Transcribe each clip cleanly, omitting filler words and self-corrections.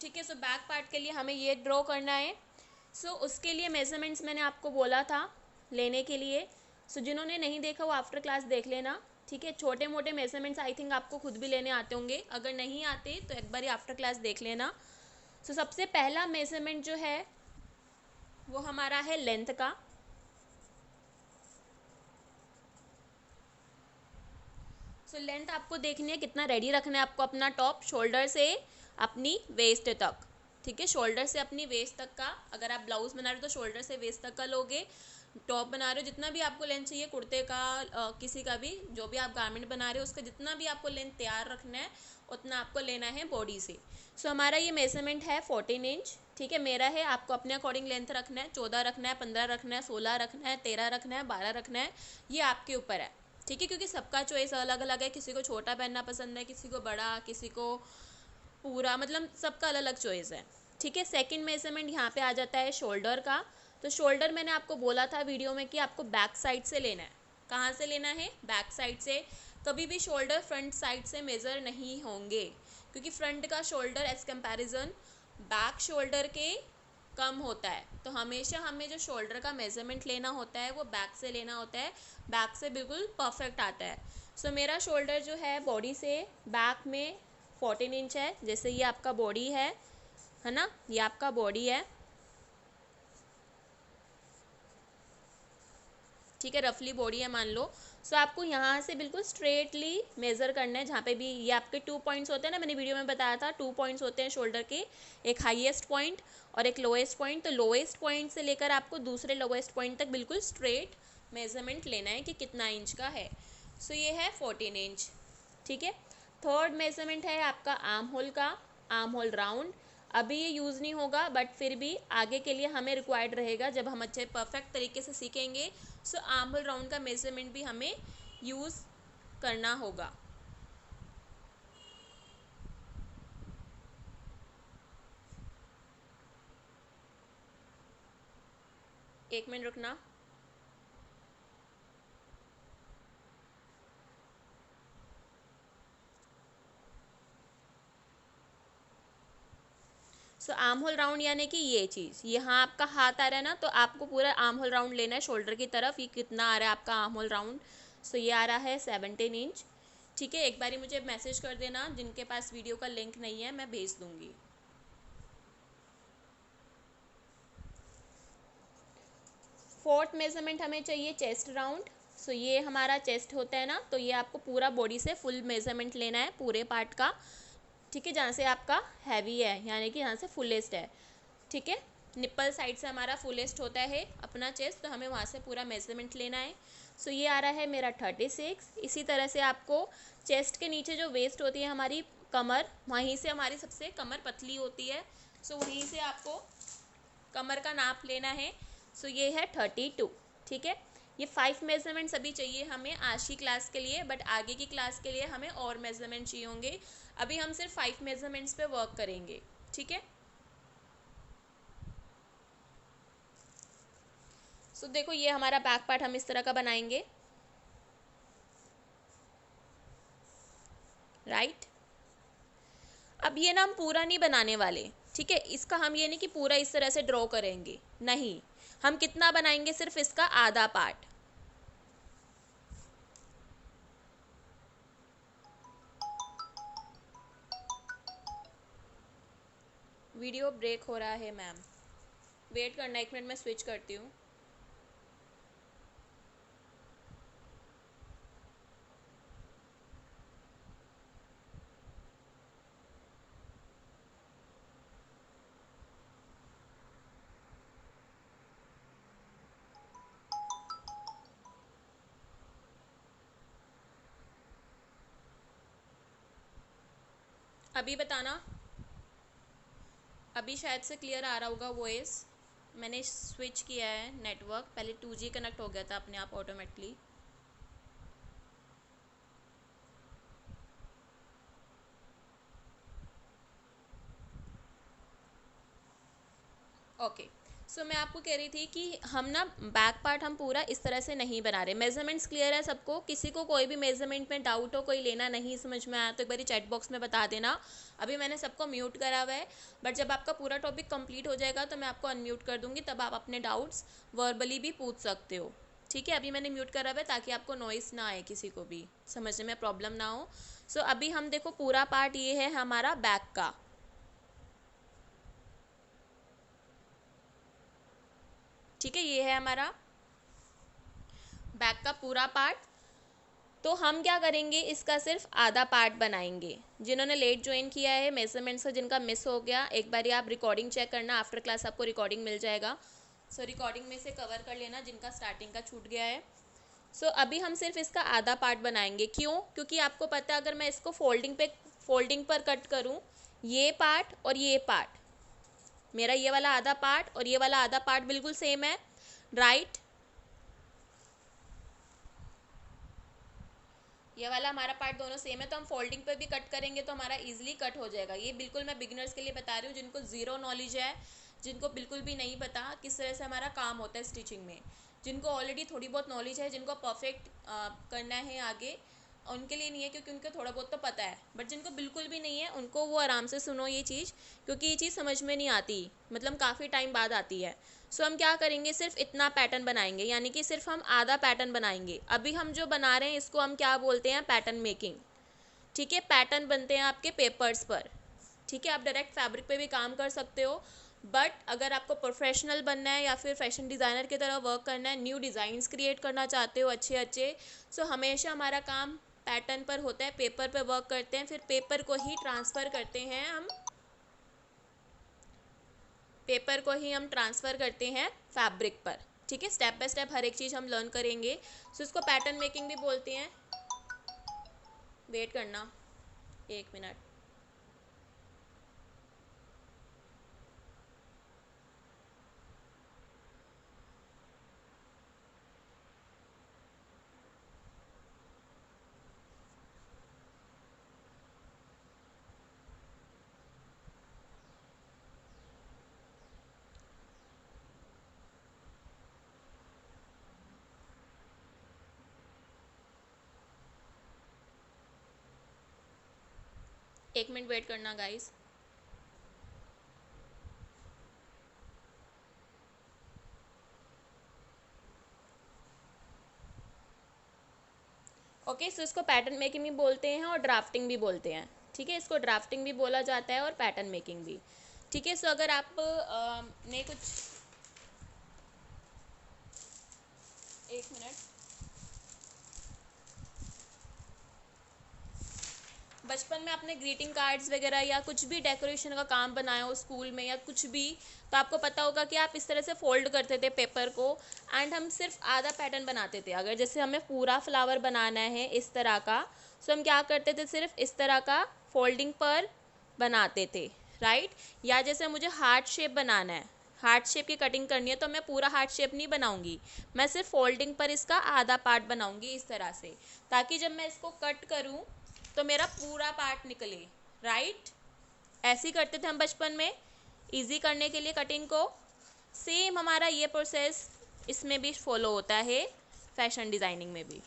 ठीक है। So back part के लिए हमें ये ड्रॉ करना है। सो उसके लिए मेजरमेंट्स मैंने आपको बोला था लेने के लिए। सो जिन्होंने नहीं देखा वो आफ्टर क्लास देख लेना। ठीक है, छोटे मोटे मेजरमेंट्स आई थिंक आपको खुद भी लेने आते होंगे, अगर नहीं आते तो एक बार आफ्टर क्लास देख लेना। सो सबसे पहला मेजरमेंट जो है वो हमारा है लेंथ का। सो लेंथ आपको देखनी है, कितना रेडी रखना है आपको अपना टॉप, शोल्डर से अपनी वेस्ट तक। ठीक है, शोल्डर से अपनी वेस्ट तक का, अगर आप ब्लाउज बना रहे हो तो शोल्डर से वेस्ट तक का लोगे। टॉप बना रहे हो जितना भी आपको लेंथ चाहिए, कुर्ते का किसी का भी, जो भी आप गारमेंट बना रहे हो उसका जितना भी आपको लेंथ तैयार रखना है उतना आपको लेना है बॉडी से। सो हमारा ये मेजरमेंट है 14 इंच। ठीक है, मेरा है, आपको अपने अकॉर्डिंग लेंथ रखना है, 14 रखना है, 15 रखना है, 16 रखना है, 13 रखना है, 12 रखना है, ये आपके ऊपर है। ठीक है, क्योंकि सबका चॉइस अलग अलग है, किसी को छोटा पहनना पसंद है, किसी को बड़ा, किसी को पूरा, मतलब सबका अलग अलग चॉइस है। ठीक है, सेकंड मेजरमेंट यहाँ पे आ जाता है शोल्डर का। तो शोल्डर मैंने आपको बोला था वीडियो में कि आपको बैक साइड से लेना है। कहाँ से लेना है? बैक साइड से। कभी भी शोल्डर फ्रंट साइड से मेज़र नहीं होंगे, क्योंकि फ्रंट का shoulder as comparison back shoulder के कम होता है। तो हमेशा हमें जो शोल्डर का मेजरमेंट लेना होता है वो बैक से लेना होता है, बैक से बिल्कुल परफेक्ट आता है। सो मेरा शोल्डर जो है बॉडी से बैक में 14 इंच है। जैसे ये आपका बॉडी है ना, ये आपका बॉडी है। ठीक है, रफली बॉडी है मान लो। सो आपको यहाँ से बिल्कुल स्ट्रेटली मेज़र करना है, जहाँ पे भी ये आपके 2 पॉइंट्स होते हैं ना, मैंने वीडियो में बताया था 2 पॉइंट्स होते हैं शोल्डर के, एक हाईएस्ट पॉइंट और एक लोएस्ट पॉइंट। तो लोएस्ट पॉइंट से लेकर आपको दूसरे लोएस्ट पॉइंट तक बिल्कुल स्ट्रेट मेजरमेंट लेना है कि कितना इंच का है। सो ये है 14 इंच। ठीक है, थर्ड मेजरमेंट है आपका आर्म होल का। आर्म होल राउंड अभी ये यूज़ नहीं होगा, बट फिर भी आगे के लिए हमें रिक्वायर्ड रहेगा जब हम अच्छे परफेक्ट तरीके से सीखेंगे। सो आर्म होल राउंड का मेजरमेंट भी हमें यूज़ करना होगा। एक मिनट रुकना। सो आर्म होल राउंड यानी कि ये चीज़, यहाँ आपका हाथ आ रहा है ना, तो आपको पूरा आर्म होल राउंड लेना है शोल्डर की तरफ। ये कितना आ रहा है आपका आर्म होल राउंड? सो ये आ रहा है 17 इंच। ठीक है, एक बारी मुझे मैसेज कर देना, जिनके पास वीडियो का लिंक नहीं है मैं भेज दूँगी। फोर्थ मेजरमेंट हमें चाहिए चेस्ट राउंड। सो ये हमारा चेस्ट होता है ना, तो ये आपको पूरा बॉडी से फुल मेजरमेंट लेना है पूरे पार्ट का। ठीक है, जहाँ से आपका हैवी है यानी कि यहाँ से फुलेस्ट है। ठीक है, निप्पल साइड से हमारा फुलेस्ट होता है अपना चेस्ट, तो हमें वहाँ से पूरा मेजरमेंट लेना है। सो ये आ रहा है मेरा 36। इसी तरह से आपको चेस्ट के नीचे जो वेस्ट होती है हमारी कमर, वहीं से हमारी सबसे कमर पतली होती है। सो वहीं से आपको कमर का नाप लेना है। सो ये है 32। ठीक है, ये 5 मेजरमेंट्स अभी चाहिए हमें आज की क्लास के लिए, बट आगे की क्लास के लिए हमें और मेजरमेंट चाहिए होंगे। अभी हम सिर्फ 5 मेजरमेंट्स पे वर्क करेंगे। ठीक है, सो देखो ये हमारा बैक पार्ट हम इस तरह का बनाएंगे, राइट। अब ये ना हम पूरा नहीं बनाने वाले। ठीक है, इसका हम ये नहीं कि पूरा इस तरह से ड्रॉ करेंगे, नहीं। हम कितना बनाएंगे? सिर्फ इसका आधा पार्ट। वीडियो ब्रेक हो रहा है मैम, वेट करना, एक मिनट में स्विच करती हूँ। अभी बताना, अभी शायद से क्लियर आ रहा होगा वॉइस। मैंने स्विच किया है नेटवर्क, पहले 2G कनेक्ट हो गया था अपने आप ऑटोमेटिकली। ओके, सो मैं आपको कह रही थी कि हम ना बैक पार्ट हम पूरा इस तरह से नहीं बना रहे। मेजरमेंट्स क्लियर है सबको? किसी को कोई भी मेजरमेंट में डाउट हो, कोई लेना नहीं समझ में आया तो एक बार चैट बॉक्स में बता देना। अभी मैंने सबको म्यूट करा हुआ है, बट जब आपका पूरा टॉपिक कंप्लीट हो जाएगा तो मैं आपको अनम्यूट कर दूंगी, तब आप अपने डाउट्स वर्बली भी पूछ सकते हो। ठीक है, अभी मैंने म्यूट करा हुआ है ताकि आपको नॉइस ना आए, किसी को भी समझने में प्रॉब्लम ना हो। सो अभी हम देखो पूरा पार्ट ये है हमारा बैक का। ठीक है, ये है हमारा बैक का पूरा पार्ट। तो हम क्या करेंगे, इसका सिर्फ आधा पार्ट बनाएंगे। जिन्होंने लेट ज्वाइन किया है मेजरमेंट्स का, जिनका मिस हो गया, एक बार आप रिकॉर्डिंग चेक करना, आफ्टर क्लास आपको रिकॉर्डिंग मिल जाएगा। सो रिकॉर्डिंग में से कवर कर लेना जिनका स्टार्टिंग का छूट गया है। सो अभी हम सिर्फ इसका आधा पार्ट बनाएंगे। क्यों? क्योंकि आपको पता है अगर मैं इसको फोल्डिंग पर कट करूँ, ये पार्ट और ये पार्ट, मेरा ये वाला आधा पार्ट और ये वाला आधा पार्ट बिल्कुल सेम है, राइट? ये वाला हमारा पार्ट दोनों सेम है, तो हम फोल्डिंग पे भी कट करेंगे तो हमारा इजीली कट हो जाएगा। ये बिल्कुल मैं बिगिनर्स के लिए बता रही हूँ, जिनको ज़ीरो नॉलेज है, जिनको बिल्कुल भी नहीं पता किस तरह से हमारा काम होता है स्टिचिंग में। जिनको ऑलरेडी थोड़ी बहुत नॉलेज है, जिनको परफेक्ट करना है आगे, उनके लिए नहीं है क्योंकि उनको थोड़ा बहुत तो पता है। बट जिनको बिल्कुल भी नहीं है उनको वो आराम से सुनो ये चीज़, क्योंकि ये चीज़ समझ में नहीं आती, मतलब काफ़ी टाइम बाद आती है। सो हम क्या करेंगे, सिर्फ इतना पैटर्न बनाएंगे, यानी कि सिर्फ हम आधा पैटर्न बनाएंगे। अभी हम जो बना रहे हैं इसको हम क्या बोलते हैं, पैटर्न मेकिंग। ठीक है, पैटर्न बनते हैं आपके पेपर्स पर। ठीक है, आप डायरेक्ट फैब्रिक पे भी काम कर सकते हो, बट अगर आपको प्रोफेशनल बनना है या फिर फैशन डिज़ाइनर की तरह वर्क करना है, न्यू डिज़ाइंस क्रिएट करना चाहते हो अच्छे अच्छे, सो हमेशा हमारा काम पैटर्न पर होता है, पेपर पर वर्क करते हैं, फिर पेपर को ही ट्रांसफ़र करते हैं हम, पेपर को ही हम ट्रांसफ़र करते हैं फैब्रिक पर। ठीक है, स्टेप बाय स्टेप हर एक चीज़ हम लर्न करेंगे। सो इसको पैटर्न मेकिंग भी बोलते हैं। वेट करना 1 मिनट। एक मिनट वेट करना गाइस। ओके, सो इसको पैटर्न मेकिंग भी बोलते हैं और ड्राफ्टिंग भी बोलते हैं। ठीक है, इसको ड्राफ्टिंग भी बोला जाता है और पैटर्न मेकिंग भी। ठीक है, सो अगर आप ने कुछ, 1 मिनट, बचपन में आपने ग्रीटिंग कार्ड्स वगैरह या कुछ भी डेकोरेशन का काम बनाया हो स्कूल में या कुछ भी, तो आपको पता होगा कि आप इस तरह से फोल्ड करते थे पेपर को, एंड हम सिर्फ आधा पैटर्न बनाते थे। अगर जैसे हमें पूरा फ्लावर बनाना है इस तरह का, सो हम क्या करते थे, सिर्फ इस तरह का फोल्डिंग पर बनाते थे, राइट? या जैसे मुझे हार्ट शेप बनाना है, हार्ट शेप की कटिंग करनी है, तो मैं पूरा हार्ट शेप नहीं बनाऊंगी, मैं सिर्फ फोल्डिंग पर इसका आधा पार्ट बनाऊंगी इस तरह से, ताकि जब मैं इसको कट करूं तो मेरा पूरा पार्ट निकले, राइट? ऐसे ही करते थे हम बचपन में, इजी करने के लिए कटिंग को। सेम हमारा ये प्रोसेस इसमें भी फॉलो होता है, फैशन डिज़ाइनिंग में भी।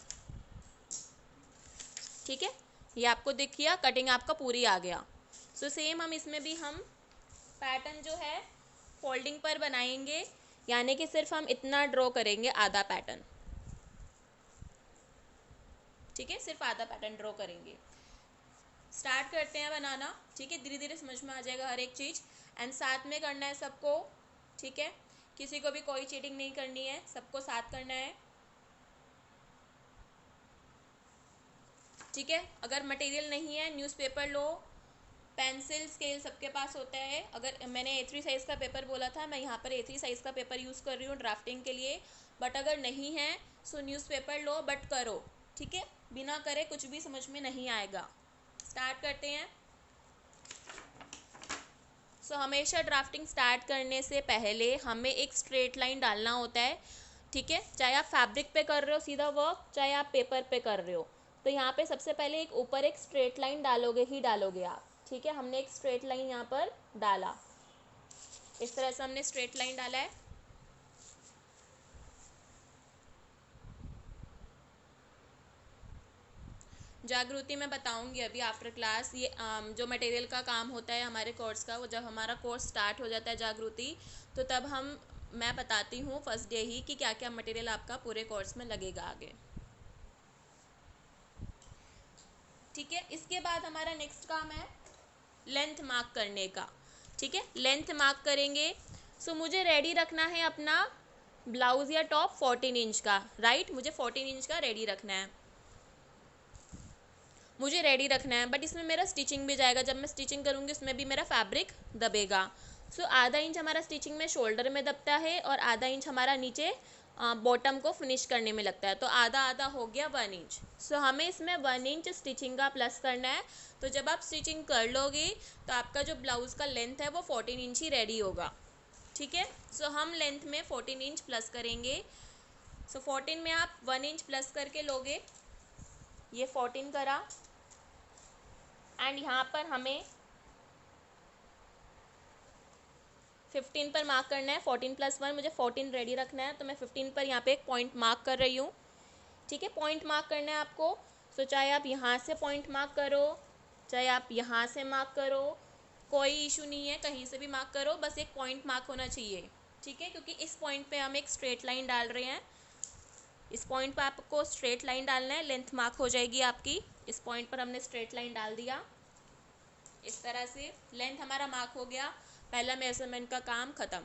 ठीक है, ये आपको दिख गया, कटिंग आपका पूरी आ गया। सो सेम हम इसमें भी हम पैटर्न जो है फोल्डिंग पर बनाएंगे, यानी कि सिर्फ हम इतना ड्रॉ करेंगे, आधा पैटर्न। ठीक है, सिर्फ आधा पैटर्न ड्रॉ करेंगे। स्टार्ट करते हैं बनाना। ठीक है, धीरे धीरे समझ में आ जाएगा हर एक चीज़, एंड साथ में करना है सबको। ठीक है, किसी को भी कोई चीटिंग नहीं करनी है, सबको साथ करना है। ठीक है, अगर मटेरियल नहीं है, न्यूज़पेपर लो, पेंसिल, स्केल सबके पास होता है। अगर मैंने A3 साइज़ का पेपर बोला था, मैं यहाँ पर A3 साइज़ का पेपर यूज़ कर रही हूँ ड्राफ्टिंग के लिए, बट अगर नहीं है सो न्यूज़पेपर लो, बट करो। ठीक है, बिना करे कुछ भी समझ में नहीं आएगा। स्टार्ट करते हैं। सो हमेशा ड्राफ्टिंग स्टार्ट करने से पहले हमें एक स्ट्रेट लाइन डालना होता है। ठीक है, चाहे आप फैब्रिक पे कर रहे हो सीधा वर्क, चाहे आप पेपर पे कर रहे हो, तो यहाँ पे सबसे पहले एक ऊपर एक स्ट्रेट लाइन डालोगे ही डालोगे आप। ठीक है, हमने एक स्ट्रेट लाइन यहाँ पर डाला, इस तरह से हमने स्ट्रेट लाइन डाला है। जागृति मैं बताऊंगी अभी आफ्टर क्लास। ये जो मटेरियल का काम होता है हमारे कोर्स का, वो जब हमारा कोर्स स्टार्ट हो जाता है जागृति, तो तब मैं बताती हूँ फर्स्ट डे ही कि क्या क्या मटेरियल आपका पूरे कोर्स में लगेगा आगे। ठीक है, इसके बाद हमारा नेक्स्ट काम है लेंथ मार्क करने का। ठीक है, लेंथ मार्क करेंगे। सो मुझे रेडी रखना है अपना ब्लाउज या टॉप 14 इंच का, राइट। मुझे 14 इंच का रेडी रखना है, मुझे रेडी रखना है। बट इसमें मेरा स्टिचिंग भी जाएगा, जब मैं स्टिचिंग करूँगी उसमें भी मेरा फैब्रिक दबेगा। सो आधा इंच हमारा स्टिचिंग में शोल्डर में दबता है और आधा इंच हमारा नीचे बॉटम को फिनिश करने में लगता है, तो आधा आधा हो गया 1 इंच। सो हमें इसमें 1 इंच स्टिचिंग का प्लस करना है। तो जब आप स्टिचिंग कर लोगे तो आपका जो ब्लाउज़ का लेंथ है वो 14 इंच ही रेडी होगा। ठीक है, सो हम लेंथ में 14 इंच प्लस करेंगे। सो 14 में आप 1 इंच प्लस करके लोगे, ये 14 करा। एंड यहाँ पर हमें 15 पर मार्क करना है। 14 + 1 मुझे 14 रेडी रखना है, तो मैं 15 पर यहाँ पे एक पॉइंट मार्क कर रही हूँ। ठीक है, पॉइंट मार्क करना है आपको। सो चाहे आप यहाँ से पॉइंट मार्क करो, चाहे आप यहाँ से मार्क करो, कोई इशू नहीं है, कहीं से भी मार्क करो, बस एक पॉइंट मार्क होना चाहिए। ठीक है, क्योंकि इस पॉइंट पे हम एक स्ट्रेट लाइन डाल रहे हैं। इस पॉइंट पर आपको स्ट्रेट लाइन डालना है, लेंथ मार्क हो जाएगी आपकी। इस पॉइंट पर हमने स्ट्रेट लाइन डाल दिया, इस तरह से लेंथ हमारा मार्क हो गया। पहला मेजरमेंट का काम ख़त्म।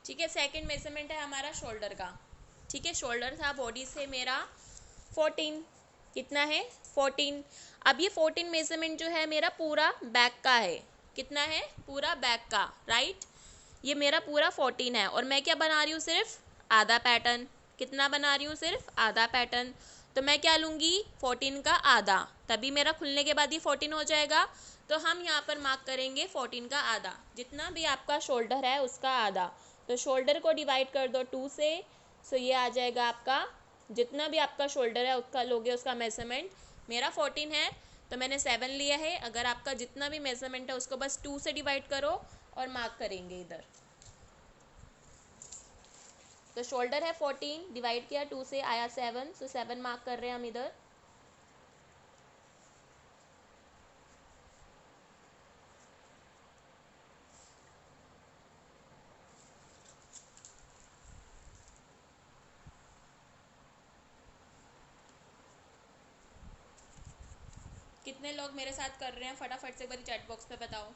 ठीक है, सेकंड मेजरमेंट है हमारा शोल्डर का। ठीक है, शोल्डर था बॉडी से मेरा 14। कितना है? 14। अब ये 14 मेजरमेंट जो है मेरा पूरा बैक का है। कितना है? पूरा बैक का, राइट। ये मेरा पूरा 14 है और मैं क्या बना रही हूँ? सिर्फ आधा पैटर्न। कितना बना रही हूँ? सिर्फ आधा पैटर्न। तो मैं क्या लूँगी? 14 का आधा, तभी मेरा खुलने के बाद ये 14 हो जाएगा। तो हम यहाँ पर मार्क करेंगे 14 का आधा, जितना भी आपका शोल्डर है उसका आधा। तो शोल्डर को डिवाइड कर दो 2 से। सो ये आ जाएगा आपका, जितना भी आपका शोल्डर है उसका लोगे उसका मेजरमेंट। मेरा 14 है तो मैंने 7 लिया है। अगर आपका जितना भी मेजरमेंट है उसको बस 2 से डिवाइड करो और मार्क करेंगे इधर। तो शोल्डर है 14, डिवाइड किया 2 से, आया 7। सो 7 मार्क कर रहे हैं हम इधर। कितने लोग मेरे साथ कर रहे हैं फटाफट से एक बार चैट बॉक्स पे बताओ।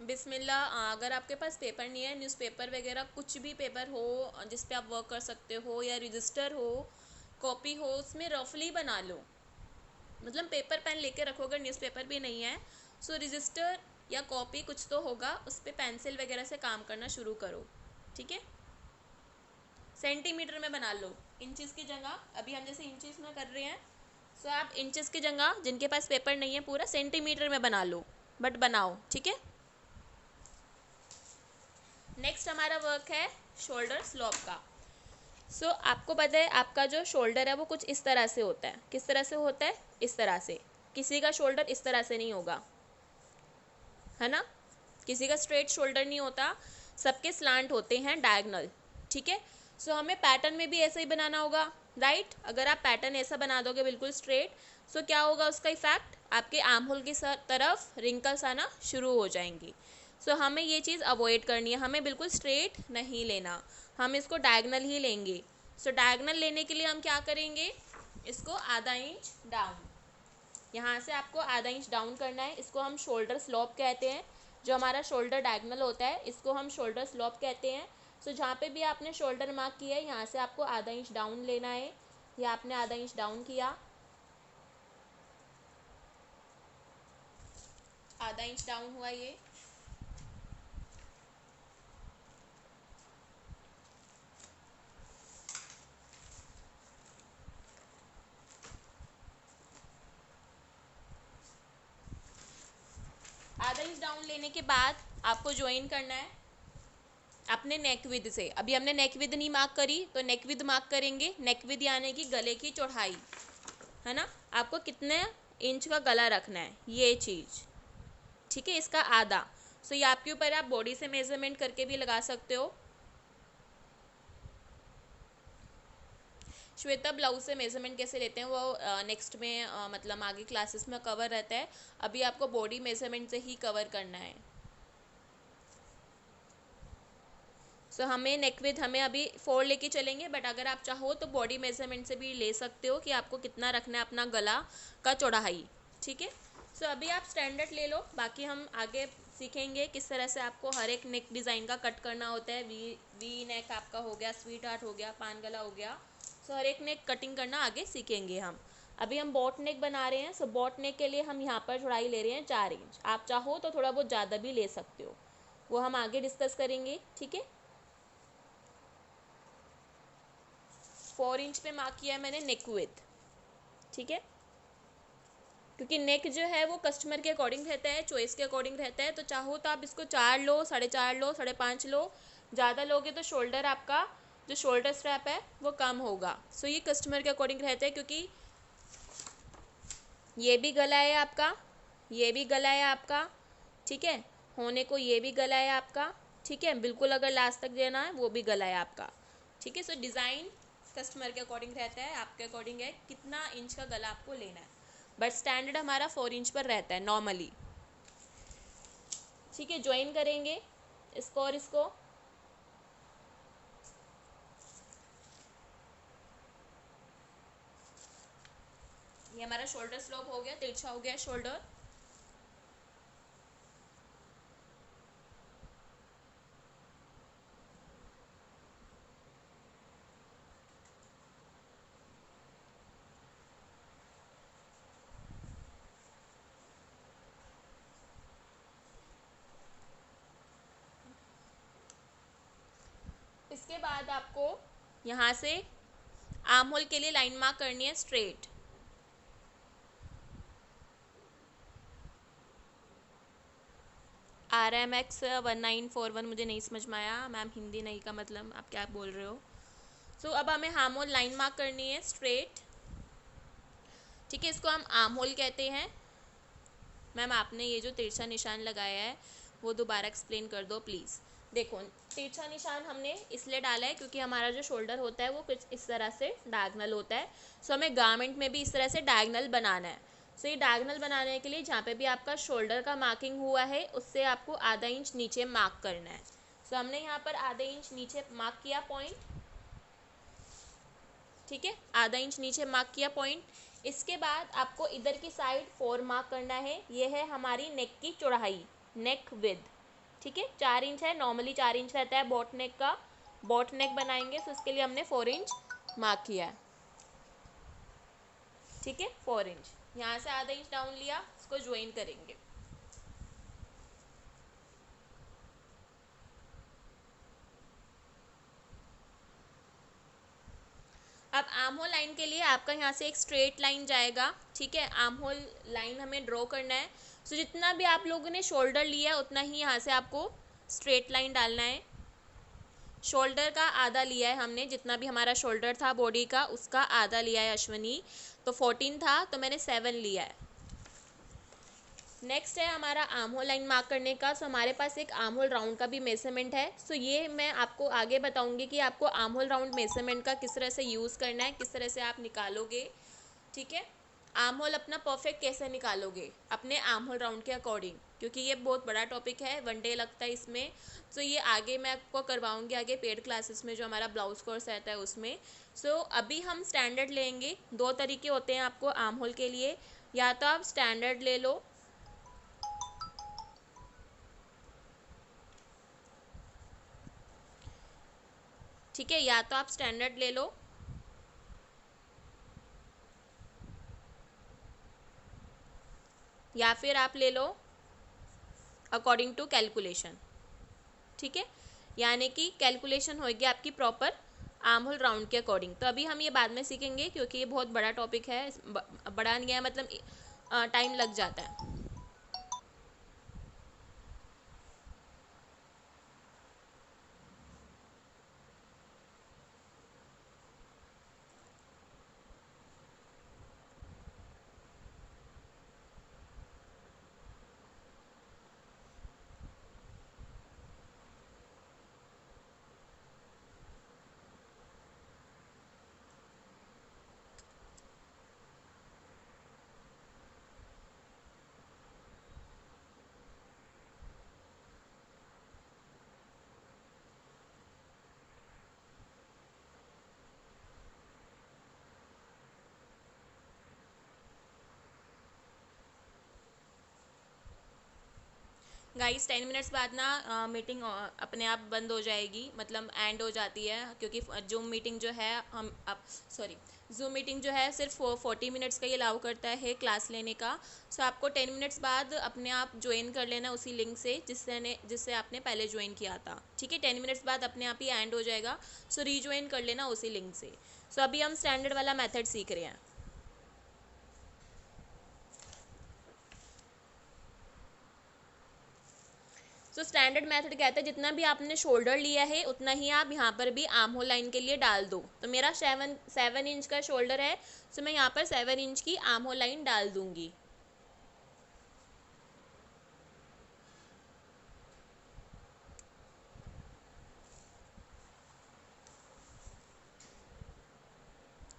बिस्मिल्लाह। अगर आपके पास पेपर नहीं है, न्यूज़पेपर वगैरह कुछ भी पेपर हो जिस पे आप वर्क कर सकते हो, या रजिस्टर हो, कॉपी हो, उसमें रफली बना लो। मतलब पेपर पेन लेके रखो अगर न्यूज़पेपर भी नहीं है। सो रजिस्टर या कॉपी कुछ तो होगा, उस पर पेंसिल वगैरह से काम करना शुरू करो। ठीक है, सेंटीमीटर में बना लो, इंचेस की जगह। अभी हम जैसे इंचेस में कर रहे हैं, सो आप इंचेस की जगह, जिनके पास पेपर नहीं है, पूरा सेंटीमीटर में बना लो, बट बनाओ। ठीक है, नेक्स्ट हमारा वर्क है शोल्डर स्लोप का। सो आपको पता है आपका जो शोल्डर है वो कुछ इस तरह से होता है। किस तरह से होता है? इस तरह से। किसी का शोल्डर इस तरह से नहीं होगा, है ना। किसी का स्ट्रेट शोल्डर नहीं होता, सबके स्लांट होते हैं, डायगनल। ठीक है, सो हमें पैटर्न में भी ऐसा ही बनाना होगा, राइट। अगर आप पैटर्न ऐसा बना दोगे बिल्कुल स्ट्रेट, सो क्या होगा उसका इफेक्ट? आपके आर्म होल की तरफ रिंकल्स आना शुरू हो जाएंगी। सो हमें ये चीज़ अवॉइड करनी है, हमें बिल्कुल स्ट्रेट नहीं लेना, हम इसको डायगनल ही लेंगे। सो डायगनल लेने के लिए हम क्या करेंगे? इसको आधा इंच डाउन, यहाँ से आपको आधा इंच डाउन करना है। इसको हम शोल्डर स्लोप कहते हैं। जो हमारा शोल्डर डायगनल होता है इसको हम शोल्डर स्लोप कहते हैं। सो जहाँ पे भी आपने शोल्डर मार्क किया है, यहाँ से आपको आधा इंच डाउन लेना है। ये आपने आधा इंच डाउन किया। आधा इंच डाउन हुआ ये। आधा इंच डाउन लेने के बाद आपको ज्वाइन करना है अपने नेक विद से। अभी हमने नेक विद नहीं मार्क करी, तो नेक विद मार्क करेंगे। नेक विद यानी कि गले की चौड़ाई, है ना। आपको कितने इंच का गला रखना है ये चीज़, ठीक है, इसका आधा। सो ये आपके ऊपर है, आप बॉडी से मेजरमेंट करके भी लगा सकते हो। श्वेता ब्लाउज से मेजरमेंट कैसे लेते हैं वो नेक्स्ट में मतलब आगे क्लासेस में कवर रहता है। अभी आपको बॉडी मेजरमेंट से ही कवर करना है। सो हमें नेक विथ हमें अभी 4 लेके चलेंगे, बट अगर आप चाहो तो बॉडी मेजरमेंट से भी ले सकते हो कि आपको कितना रखना है अपना गला का चौड़ाई, ठीक है। सो अभी आप स्टैंडर्ड ले लो, बाकी हम आगे सीखेंगे किस तरह से आपको हर एक नेक डिज़ाइन का कट करना होता है। वी नेक आपका हो गया, स्वीट हार्ट हो गया, पान गला हो गया। सो हर एक नेक कटिंग करना आगे सीखेंगे हम। अभी हम बॉट नेक बना रहे हैं। सो बॉट नेक के लिए हम यहाँ पर चौड़ाई ले रहे हैं 4 इंच। आप चाहो तो थोड़ा बहुत ज़्यादा भी ले सकते हो, वो हम आगे डिस्कस करेंगे, ठीक है। 4 इंच पे मार्क किया है मैंने नेक विथ, ठीक है, क्योंकि नेक जो है वो कस्टमर के अकॉर्डिंग रहता है, चॉइस के अकॉर्डिंग रहता है। तो चाहो तो आप इसको 4 लो, 4.5 लो, 5.5 लो। ज़्यादा लोगे तो शोल्डर आपका जो शोल्डर स्ट्रैप है वो कम होगा। सो ये कस्टमर के अकॉर्डिंग रहता है, क्योंकि ये भी गला है आपका, ये भी गला है आपका, ठीक है, होने को ये भी गला है आपका, ठीक है, बिल्कुल अगर लास्ट तक देना है वो भी गला है आपका, ठीक है। सो डिज़ाइन कस्टमर के अकॉर्डिंग रहता है, आपके अकॉर्डिंग है कितना इंच का गला आपको लेना है, बट स्टैंडर्ड हमारा 4 इंच पर रहता है नॉर्मली, ठीक है। ज्वाइन करेंगे इसको और इसको। ये हमारा शोल्डर स्लोप हो गया, तिरछा हो गया शोल्डर। इसके बाद आपको यहाँ से आर्म होल के लिए लाइन मार्क करनी है स्ट्रेट। RMX 1941 मुझे नहीं समझ में आया मैम, हिंदी नहीं का मतलब आप क्या बोल रहे हो। सो अब हमें आर्म होल लाइन मार्क करनी है स्ट्रेट, ठीक है, इसको हम आर्म होल कहते हैं। मैम आपने ये जो तिरछा निशान लगाया है वो दोबारा एक्सप्लेन कर दो प्लीज़। देखो तिरछा निशान हमने इसलिए डाला है क्योंकि हमारा जो शोल्डर होता है वो कुछ इस तरह से डायगनल होता है। सो हमें गारमेंट में भी इस तरह से डायगनल बनाना है। सो ये डायगनल बनाने के लिए जहाँ पे भी आपका शोल्डर का मार्किंग हुआ है उससे आपको आधा इंच नीचे मार्क करना है। सो हमने यहाँ पर आधा इंच नीचे मार्क किया पॉइंट, ठीक है, आधा इंच नीचे मार्क किया पॉइंट। इसके बाद आपको इधर की साइड 4 मार्क करना है। ये है हमारी नेक की चौड़ाई, नेक विद, ठीक है, 4 इंच है, नॉर्मली 4 इंच रहता है बॉट नेक का। बॉट नेक बनाएंगे तो इसके लिए हमने 4 इंच मार्क किया है, ठीक है, 4 इंच। यहाँ से आधा इंच डाउन लिया, इसको ज्वाइन करेंगे। अब आर्म होल लाइन के लिए आपका यहाँ से एक स्ट्रेट लाइन जाएगा, ठीक है, आर्म होल लाइन हमें ड्रॉ करना है। सो जितना भी आप लोगों ने शोल्डर लिया है उतना ही यहाँ से आपको स्ट्रेट लाइन डालना है। शोल्डर का आधा लिया है हमने, जितना भी हमारा शोल्डर था बॉडी का उसका आधा लिया है अश्वनी, तो 14 था तो मैंने 7 लिया है। नेक्स्ट है हमारा आर्म होल लाइन मार्क करने का। सो हमारे पास एक आर्म होल राउंड का भी मेजरमेंट है। सो ये मैं आपको आगे बताऊंगी कि आपको आर्म होल राउंड मेजरमेंट का किस तरह से यूज़ करना है, किस तरह से आप निकालोगे, ठीक है। आर्म होल अपना परफेक्ट कैसे निकालोगे अपने आर्म होल राउंड के अकॉर्डिंग, क्योंकि ये बहुत बड़ा टॉपिक है, 1 डे लगता है इसमें। सो ये आगे मैं आपको करवाऊंगी आगे पेड क्लासेस में जो हमारा ब्लाउज कोर्स रहता है उसमें। सो अभी हम स्टैंडर्ड लेंगे। 2 तरीके होते हैं आपको आर्म होल के लिए, या तो आप स्टैंडर्ड ले लो, ठीक है, या तो आप स्टैंडर्ड ले लो, या फिर आप ले लो अकॉर्डिंग टू कैलकुलेशन। ठीक है, यानी कि कैलकुलेशन होगी आपकी प्रॉपर आर्म होल राउंड के अकॉर्डिंग। तो अभी हम ये बाद में सीखेंगे क्योंकि ये बहुत बड़ा टॉपिक है, बड़ा नहीं है मतलब टाइम लग जाता है। गाइस 10 मिनट्स बाद ना मीटिंग अपने आप बंद हो जाएगी, मतलब एंड हो जाती है, क्योंकि जूम मीटिंग जो है हम अब सॉरी जूम मीटिंग जो है सिर्फ 40 मिनट्स का ही अलाउ करता है क्लास लेने का। सो आपको 10 मिनट्स बाद अपने आप ज्वाइन कर लेना उसी लिंक से जिससे आपने पहले ज्वाइन किया था। ठीक है, 10 मिनट्स बाद अपने आप ही एंड हो जाएगा। सो रीज्वाइन कर लेना उसी लिंक से। सो अभी हम स्टैंडर्ड वाला मेथड सीख रहे हैं। सो स्टैंडर्ड मेथड कहता है जितना भी आपने शोल्डर लिया है उतना ही आप यहाँ पर भी आर्म होल लाइन के लिए डाल दो। तो मेरा 7 इंच का शोल्डर है, सो मैं यहाँ पर 7 इंच की आर्म होल लाइन डाल दूंगी।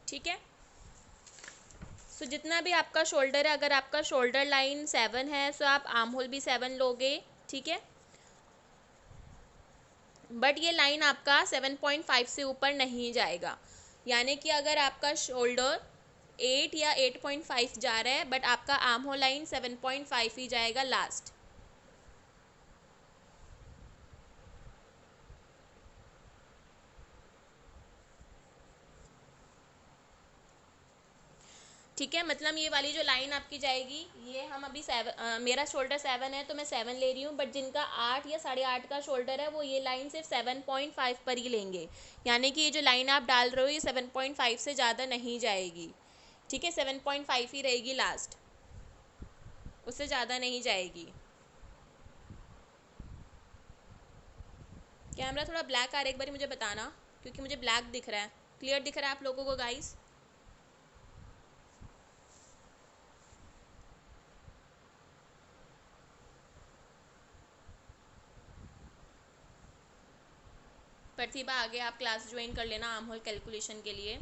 ठीक है, सो जितना भी आपका शोल्डर है, अगर आपका शोल्डर लाइन 7 है सो आप आर्म होल भी 7 लोगे। ठीक है, बट ये लाइन आपका 7.5 से ऊपर नहीं जाएगा, यानी कि अगर आपका शोल्डर 8 या 8.5 जा रहा है बट आपका आर्म होल लाइन 7.5 ही जाएगा लास्ट। ठीक है, मतलब ये वाली जो लाइन आपकी जाएगी, ये हम अभी मेरा शोल्डर 7 है तो मैं 7 ले रही हूँ, बट जिनका 8 या 8.5 का शोल्डर है वो ये लाइन सिर्फ 7.5 पर ही लेंगे, यानी कि ये जो लाइन आप डाल रहे हो ये 7.5 से ज़्यादा नहीं जाएगी। ठीक है, 7.5 ही रहेगी लास्ट, उससे ज़्यादा नहीं जाएगी। कैमरा थोड़ा ब्लैक आ रहा है, एक बार मुझे बताना, क्योंकि मुझे ब्लैक दिख रहा है। क्लियर दिख रहा है आप लोगों को गाइस? प्रतिभा आगे आप क्लास ज्वाइन कर लेना आर्म होल कैलकुलेशन के लिए।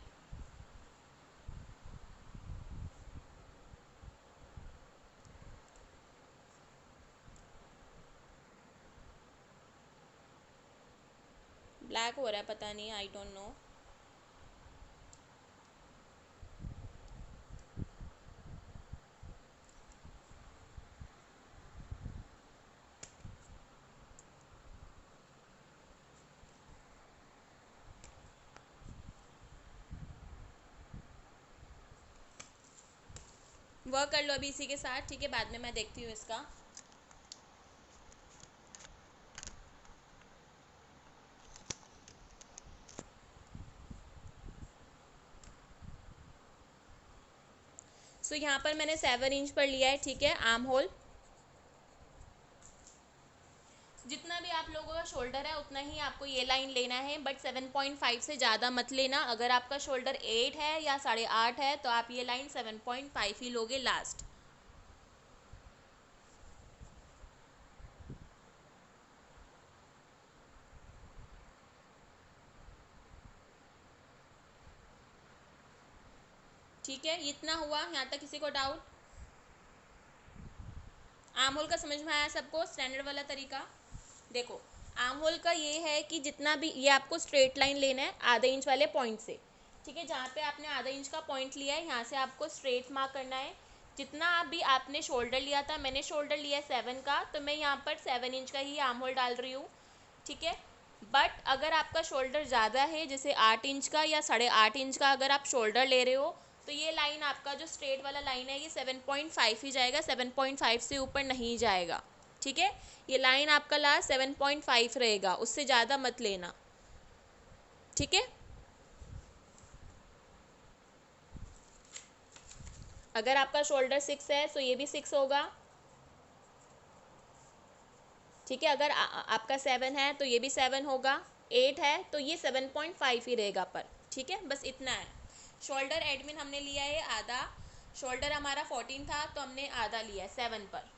ब्लैक हो रहा है, पता नहीं, आई डोंट नो। वर्क कर लो अभी इसी के साथ, ठीक है, बाद में मैं देखती हूँ इसका। सो यहाँ पर मैंने 7 इंच पर लिया है। ठीक है, आर्म होल जितना भी आप लोगों का शोल्डर है उतना ही आपको ये लाइन लेना है, बट 7.5 से ज़्यादा मत लेना। अगर आपका शोल्डर 8 है या 8.5 है तो आप ये लाइन 7.5 ही लोगे लास्ट। ठीक है, इतना हुआ, यहाँ तक किसी को डाउट? आर्म होल का समझ में आया सबको, स्टैंडर्ड वाला तरीका? देखो, आर्म होल का ये है कि जितना भी ये आपको स्ट्रेट लाइन लेना है आधे इंच वाले पॉइंट से। ठीक है, जहाँ पे आपने आधा इंच का पॉइंट लिया है यहाँ से आपको स्ट्रेट मार्क करना है। जितना भी आपने शोल्डर लिया था, मैंने शोल्डर लिया है 7 का, तो मैं यहाँ पर 7 इंच का ही आर्म होल डाल रही हूँ। ठीक है, बट अगर आपका शोल्डर ज़्यादा है, जैसे 8 इंच का या 8.5 इंच का अगर आप शोल्डर ले रहे हो, तो ये लाइन आपका जो स्ट्रेट वाला लाइन है ये 7.5 ही जाएगा, 7.5 से ऊपर नहीं जाएगा। ठीक है, ये लाइन आपका लास्ट 7.5 रहेगा, उससे ज़्यादा मत लेना। ठीक है, अगर आपका शोल्डर 6 है तो ये भी 6 होगा। ठीक है, अगर आपका 7 है तो ये भी 7 होगा। 8 है तो ये 7.5 ही रहेगा पर। ठीक है, बस इतना है। शोल्डर एडमिन हमने लिया है आधा, शोल्डर हमारा 14 था तो हमने आधा लिया है 7 पर।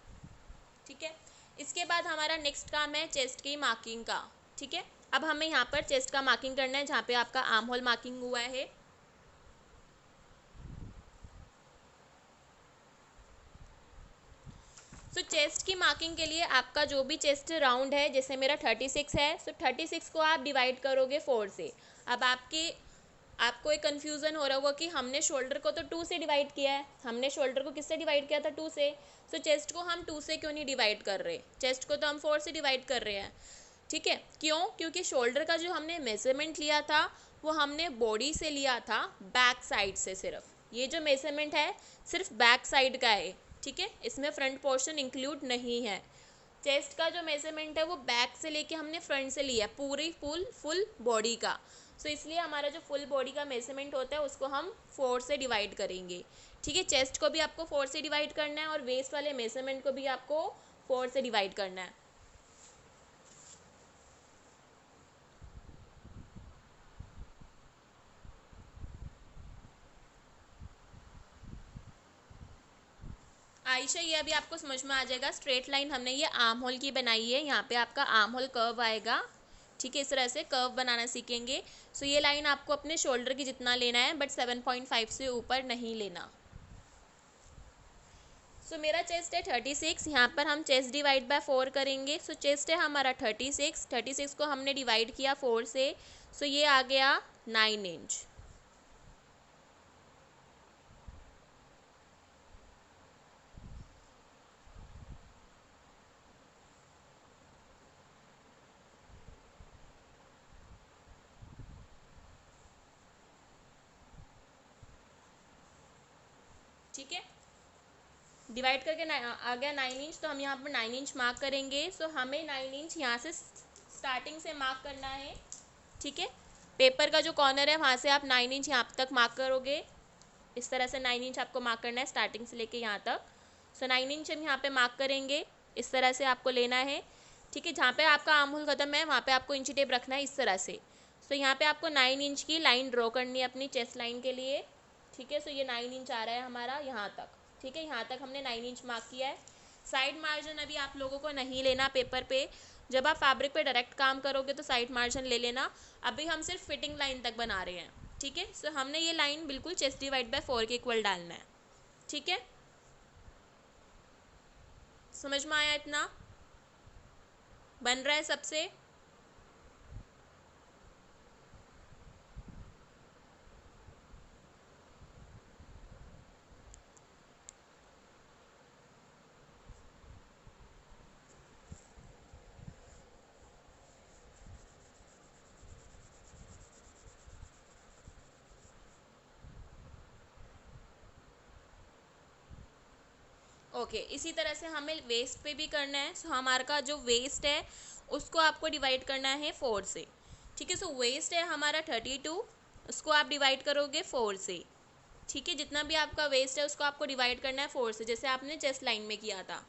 ठीक है, इसके बाद हमारा नेक्स्ट काम है चेस्ट की मार्किंग का। ठीक है, अब हमें यहाँ पर चेस्ट का मार्किंग करना है जहाँ पे आपका आर्म होल मार्किंग हुआ है। सो चेस्ट की मार्किंग के लिए आपका जो भी चेस्ट राउंड है, जैसे मेरा 36 है, सो 36 को आप डिवाइड करोगे 4 से। अब आपको एक कन्फ्यूज़न हो रहा होगा कि हमने शोल्डर को तो 2 से डिवाइड किया है, हमने शोल्डर को किससे डिवाइड किया था, 2 से। सो चेस्ट को हम 2 से क्यों नहीं डिवाइड कर रहे, चेस्ट को तो हम 4 से डिवाइड कर रहे हैं। ठीक है, क्यों, क्योंकि शोल्डर का जो हमने मेजरमेंट लिया था वो हमने बॉडी से लिया था, बैक साइड से। सिर्फ ये जो मेजरमेंट है सिर्फ बैक साइड का है। ठीक है, इसमें फ्रंट पोर्शन इंक्लूड नहीं है। चेस्ट का जो मेजरमेंट है वो बैक से लेके हमने फ्रंट से लिया है, पूरी फुल बॉडी का। सो इसलिए हमारा जो फुल बॉडी का मेजरमेंट होता है उसको हम 4 से डिवाइड करेंगे। ठीक है, चेस्ट को भी आपको 4 से डिवाइड करना है और वेस्ट वाले मेजरमेंट को भी आपको 4 से डिवाइड करना है। आयशा, ये अभी आपको समझ में आ जाएगा। स्ट्रेट लाइन हमने ये आर्म होल की बनाई है, यहाँ पे आपका आर्म होल कर्व आएगा। ठीक है, इस तरह से कर्व बनाना सीखेंगे। सो ये लाइन आपको अपने शोल्डर की जितना लेना है, बट 7.5 से ऊपर नहीं लेना। सो मेरा चेस्ट है 36, यहाँ पर हम चेस्ट डिवाइड बाय 4 करेंगे। सो चेस्ट है हमारा 36 को हमने डिवाइड किया 4 से। सो ये आ गया 9 इंच। ठीक है, डिवाइड करके आ गया 9 इंच, तो हम यहाँ पर 9 इंच मार्क करेंगे। सो हमें 9 इंच यहाँ से स्टार्टिंग से मार्क करना है। ठीक है, पेपर का जो कॉर्नर है वहाँ से आप 9 इंच यहाँ तक मार्क करोगे। इस तरह से 9 इंच आपको मार्क करना है स्टार्टिंग से लेके यहाँ तक। सो 9 इंच हम यहाँ पे मार्क करेंगे, इस तरह से आपको लेना है। ठीक है, जहाँ पे आपका आर्म होल खत्म है वहाँ पे आपको इंची टेप रखना है इस तरह से। सो यहाँ पे आपको 9 इंच की लाइन ड्रॉ करनी है अपनी चेस्ट लाइन के लिए। ठीक है, सो ये 9 इंच आ रहा है हमारा यहाँ तक। ठीक है, यहाँ तक हमने 9 इंच मार्क किया है। साइड मार्जिन अभी आप लोगों को नहीं लेना पेपर पे, जब आप फैब्रिक पे डायरेक्ट काम करोगे तो साइड मार्जिन ले लेना। अभी हम सिर्फ फिटिंग लाइन तक बना रहे हैं। ठीक है, सो हमने ये लाइन बिल्कुल चेस्ट डिवाइड बाय 4 के इक्वल डालना है। ठीक है, समझ में आया, इतना बन रहा है सबसे। ओके, इसी तरह से हमें वेस्ट पे भी करना है। सो हमारा का जो वेस्ट है उसको आपको डिवाइड करना है 4 से। ठीक है, सो वेस्ट है हमारा 32, उसको आप डिवाइड करोगे 4 से। ठीक है, जितना भी आपका वेस्ट है उसको आपको डिवाइड करना है 4 से, जैसे आपने चेस्ट लाइन में किया था।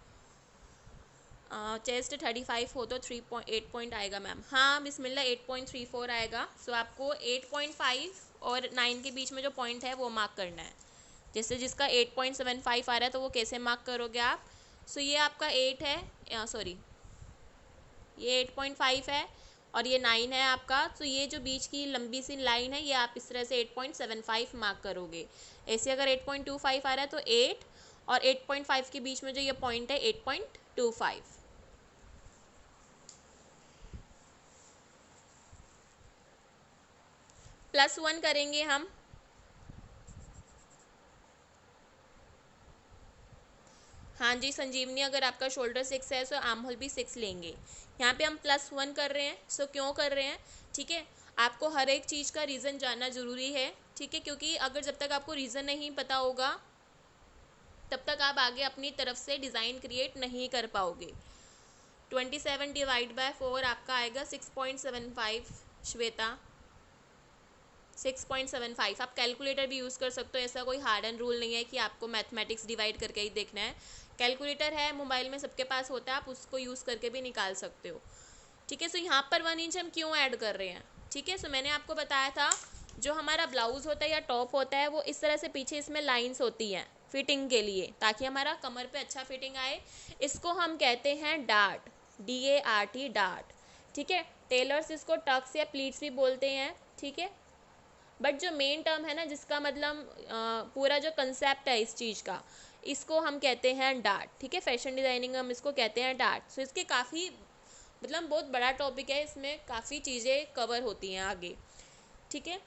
चेस्ट 35 हो तो 8 पॉइंट आएगा मैम। हाँ बिस्मिल्लाह, 8.34 आएगा। सो आपको 8.5 और 9 के बीच में जो पॉइंट है वो मार्क करना है। जैसे जिसका 8.75 आ रहा है तो वो कैसे मार्क करोगे आप। सो ये आपका 8 है, सॉरी ये 8.5 है और ये 9 है आपका। तो ये जो बीच की लंबी सी लाइन है ये आप इस तरह से 8.75 मार्क करोगे। ऐसे अगर 8.25 आ रहा है तो 8 और 8.5 के बीच में जो ये पॉइंट है 8.25। +1 करेंगे हम। हाँ जी संजीवनी, अगर आपका शोल्डर 6 है तो आर्म होल भी 6 लेंगे। यहाँ पे हम +1 कर रहे हैं। सो क्यों कर रहे हैं, ठीक है, आपको हर एक चीज़ का रीज़न जानना ज़रूरी है। ठीक है, क्योंकि अगर जब तक आपको रीज़न नहीं पता होगा तब तक आप आगे अपनी तरफ से डिज़ाइन क्रिएट नहीं कर पाओगे। 27 डिवाइड बाय 4 आपका आएगा 6.75। श्वेता 6.75। आप कैलकुलेटर भी यूज़ कर सकते हो, ऐसा कोई हार्ड एंड रूल नहीं है कि आपको मैथमेटिक्स डिवाइड करके ही देखना है। कैलकुलेटर है मोबाइल में, सबके पास होता है, आप उसको यूज़ करके भी निकाल सकते हो। ठीक है, सो यहाँ पर 1 इंच हम क्यों ऐड कर रहे हैं? ठीक है, सो मैंने आपको बताया था जो हमारा ब्लाउज होता है या टॉप होता है वो इस तरह से पीछे इसमें लाइंस होती हैं फिटिंग के लिए, ताकि हमारा कमर पे अच्छा फिटिंग आए। इसको हम कहते हैं डार्ट, DART, डार्ट। ठीक है, टेलर्स इसको टक्स या प्लीट्स भी बोलते हैं। ठीक है, बट जो मेन टर्म है ना, जिसका मतलब पूरा जो कंसेप्ट है इस चीज़ का, इसको हम कहते हैं डार्ट। ठीक है, फैशन डिज़ाइनिंग हम इसको कहते हैं डार्ट। सो इसके काफ़ी मतलब बहुत बड़ा टॉपिक है, इसमें काफ़ी चीज़ें कवर होती हैं आगे। ठीक है,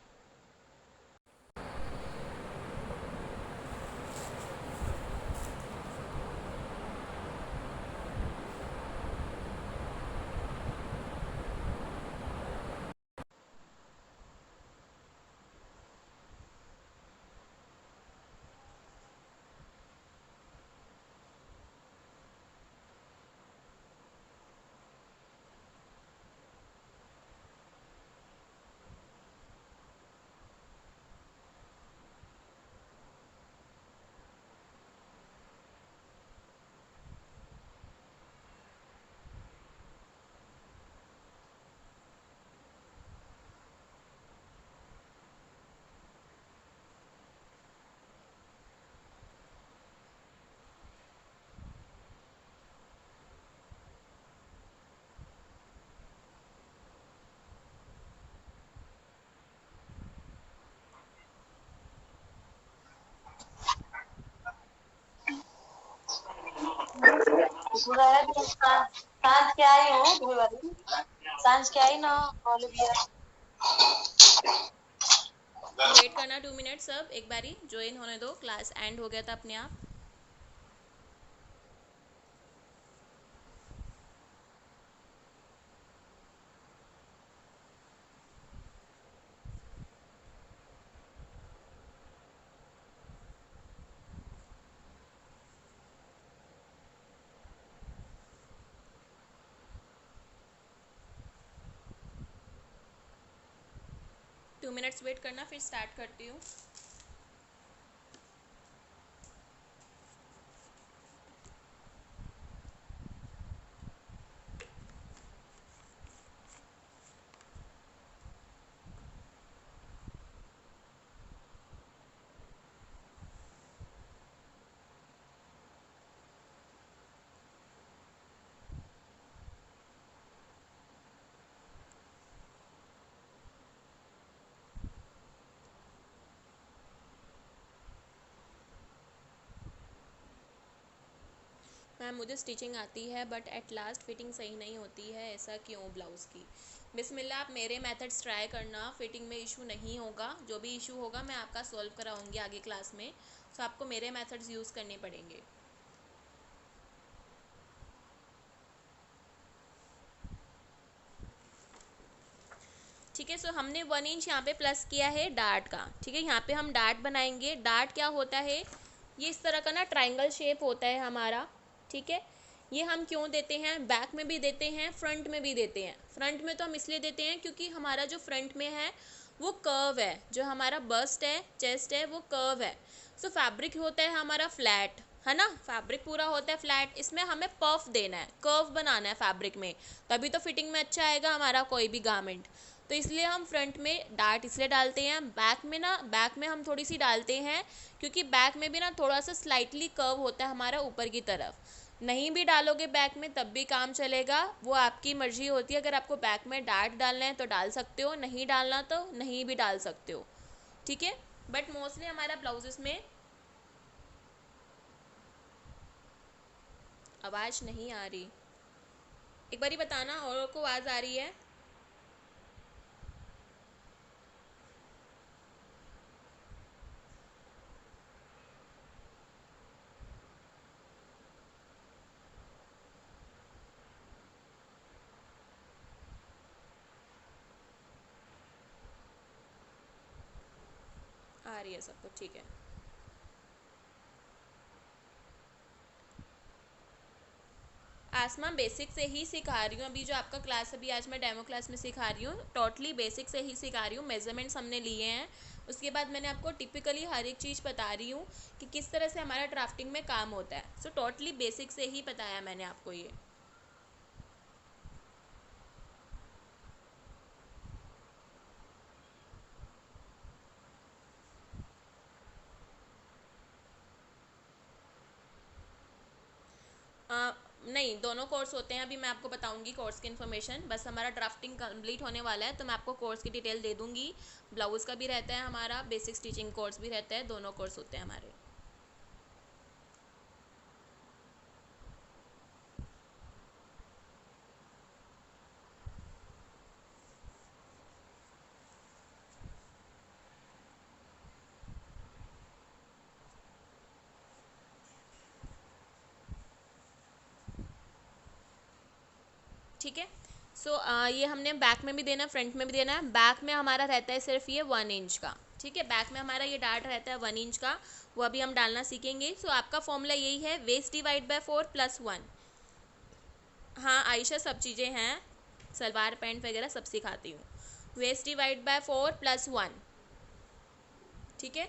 सांझ के आई हूँ तुम्हें वाली सांझ के आई ना बोले भैया वेट करना 2 मिनट, सब एक बारी ज्वाइन होने दो, क्लास एंड हो गया था अपने आप। टू मिनट्स वेट करना, फिर स्टार्ट करती हूँ। मैम मुझे स्टिचिंग आती है बट एट लास्ट फिटिंग सही नहीं होती है, ऐसा क्यों ब्लाउज़ की? बिस्मिल्लाह, आप मेरे मेथड्स ट्राई करना, फिटिंग में इशू नहीं होगा। जो भी इशू होगा मैं आपका सॉल्व कराऊंगी आगे क्लास में। सो आपको मेरे मेथड्स यूज़ करने पड़ेंगे। ठीक है, सो हमने 1 इंच यहाँ पे प्लस किया है डार्ट का। ठीक है, यहाँ पे हम डार्ट बनाएंगे। डार्ट क्या होता है? ये इस तरह का ना ट्राइंगल शेप होता है हमारा। ठीक है, ये हम क्यों देते हैं? बैक में भी देते हैं, फ्रंट में भी देते हैं। फ्रंट में तो हम इसलिए देते हैं क्योंकि हमारा जो फ्रंट में है वो कर्व है, जो हमारा बस्ट है, चेस्ट है, वो कर्व है। सो फैब्रिक होता है हमारा फ्लैट, है ना, फैब्रिक पूरा होता है फ्लैट। इसमें हमें पफ देना है, कर्व बनाना है फैब्रिक में, तभी तो फिटिंग में अच्छा आएगा हमारा कोई भी गारमेंट। तो इसलिए हम फ्रंट में डार्ट इसलिए डालते हैं। बैक में ना, बैक में हम थोड़ी सी डालते हैं क्योंकि बैक में भी ना थोड़ा सा स्लाइटली कर्व होता है हमारा ऊपर की तरफ। नहीं भी डालोगे बैक में तब भी काम चलेगा, वो आपकी मर्जी होती है। अगर आपको बैक में डार्ट डालना है तो डाल सकते हो, नहीं डालना तो नहीं भी डाल सकते हो। ठीक है, बट मोस्टली हमारा ब्लाउजेस में आवाज़ नहीं आ रही। एक बारी बताना और को आवाज़ आ रही है? आ रही है सबको? ठीक है, आसमा बेसिक से ही सिखा रही हूँ। अभी जो आपका क्लास अभी आज मैं डेमो क्लास में सिखा रही हूँ, टोटली बेसिक से ही सिखा रही हूँ। मेजरमेंट्स हमने लिए हैं, उसके बाद मैंने आपको टिपिकली हर एक चीज़ बता रही हूँ कि किस तरह से हमारा ड्राफ्टिंग में काम होता है। सो टोटली बेसिक से ही बताया मैंने आपको ये। नहीं, दोनों कोर्स होते हैं। अभी मैं आपको बताऊंगी कोर्स की इन्फॉर्मेशन। बस हमारा ड्राफ्टिंग कंप्लीट होने वाला है तो मैं आपको कोर्स की डिटेल दे दूंगी। ब्लाउज़ का भी रहता है हमारा, बेसिक स्टिचिंग कोर्स भी रहता है, दोनों कोर्स होते हैं हमारे। ठीक है। सो ये हमने बैक में भी देना है, फ्रंट में भी देना है। बैक में हमारा रहता है सिर्फ ये 1 इंच का। ठीक है, बैक में हमारा ये डार्ट रहता है 1 इंच का, वो अभी हम डालना सीखेंगे। सो आपका फॉर्मूला यही है, वेस्ट डिवाइड बाय 4 + 1। हाँ आयशा, सब चीज़ें हैं, सलवार पैंट वगैरह सब सिखाती हूँ। Waist divide by 4 + 1। ठीक है।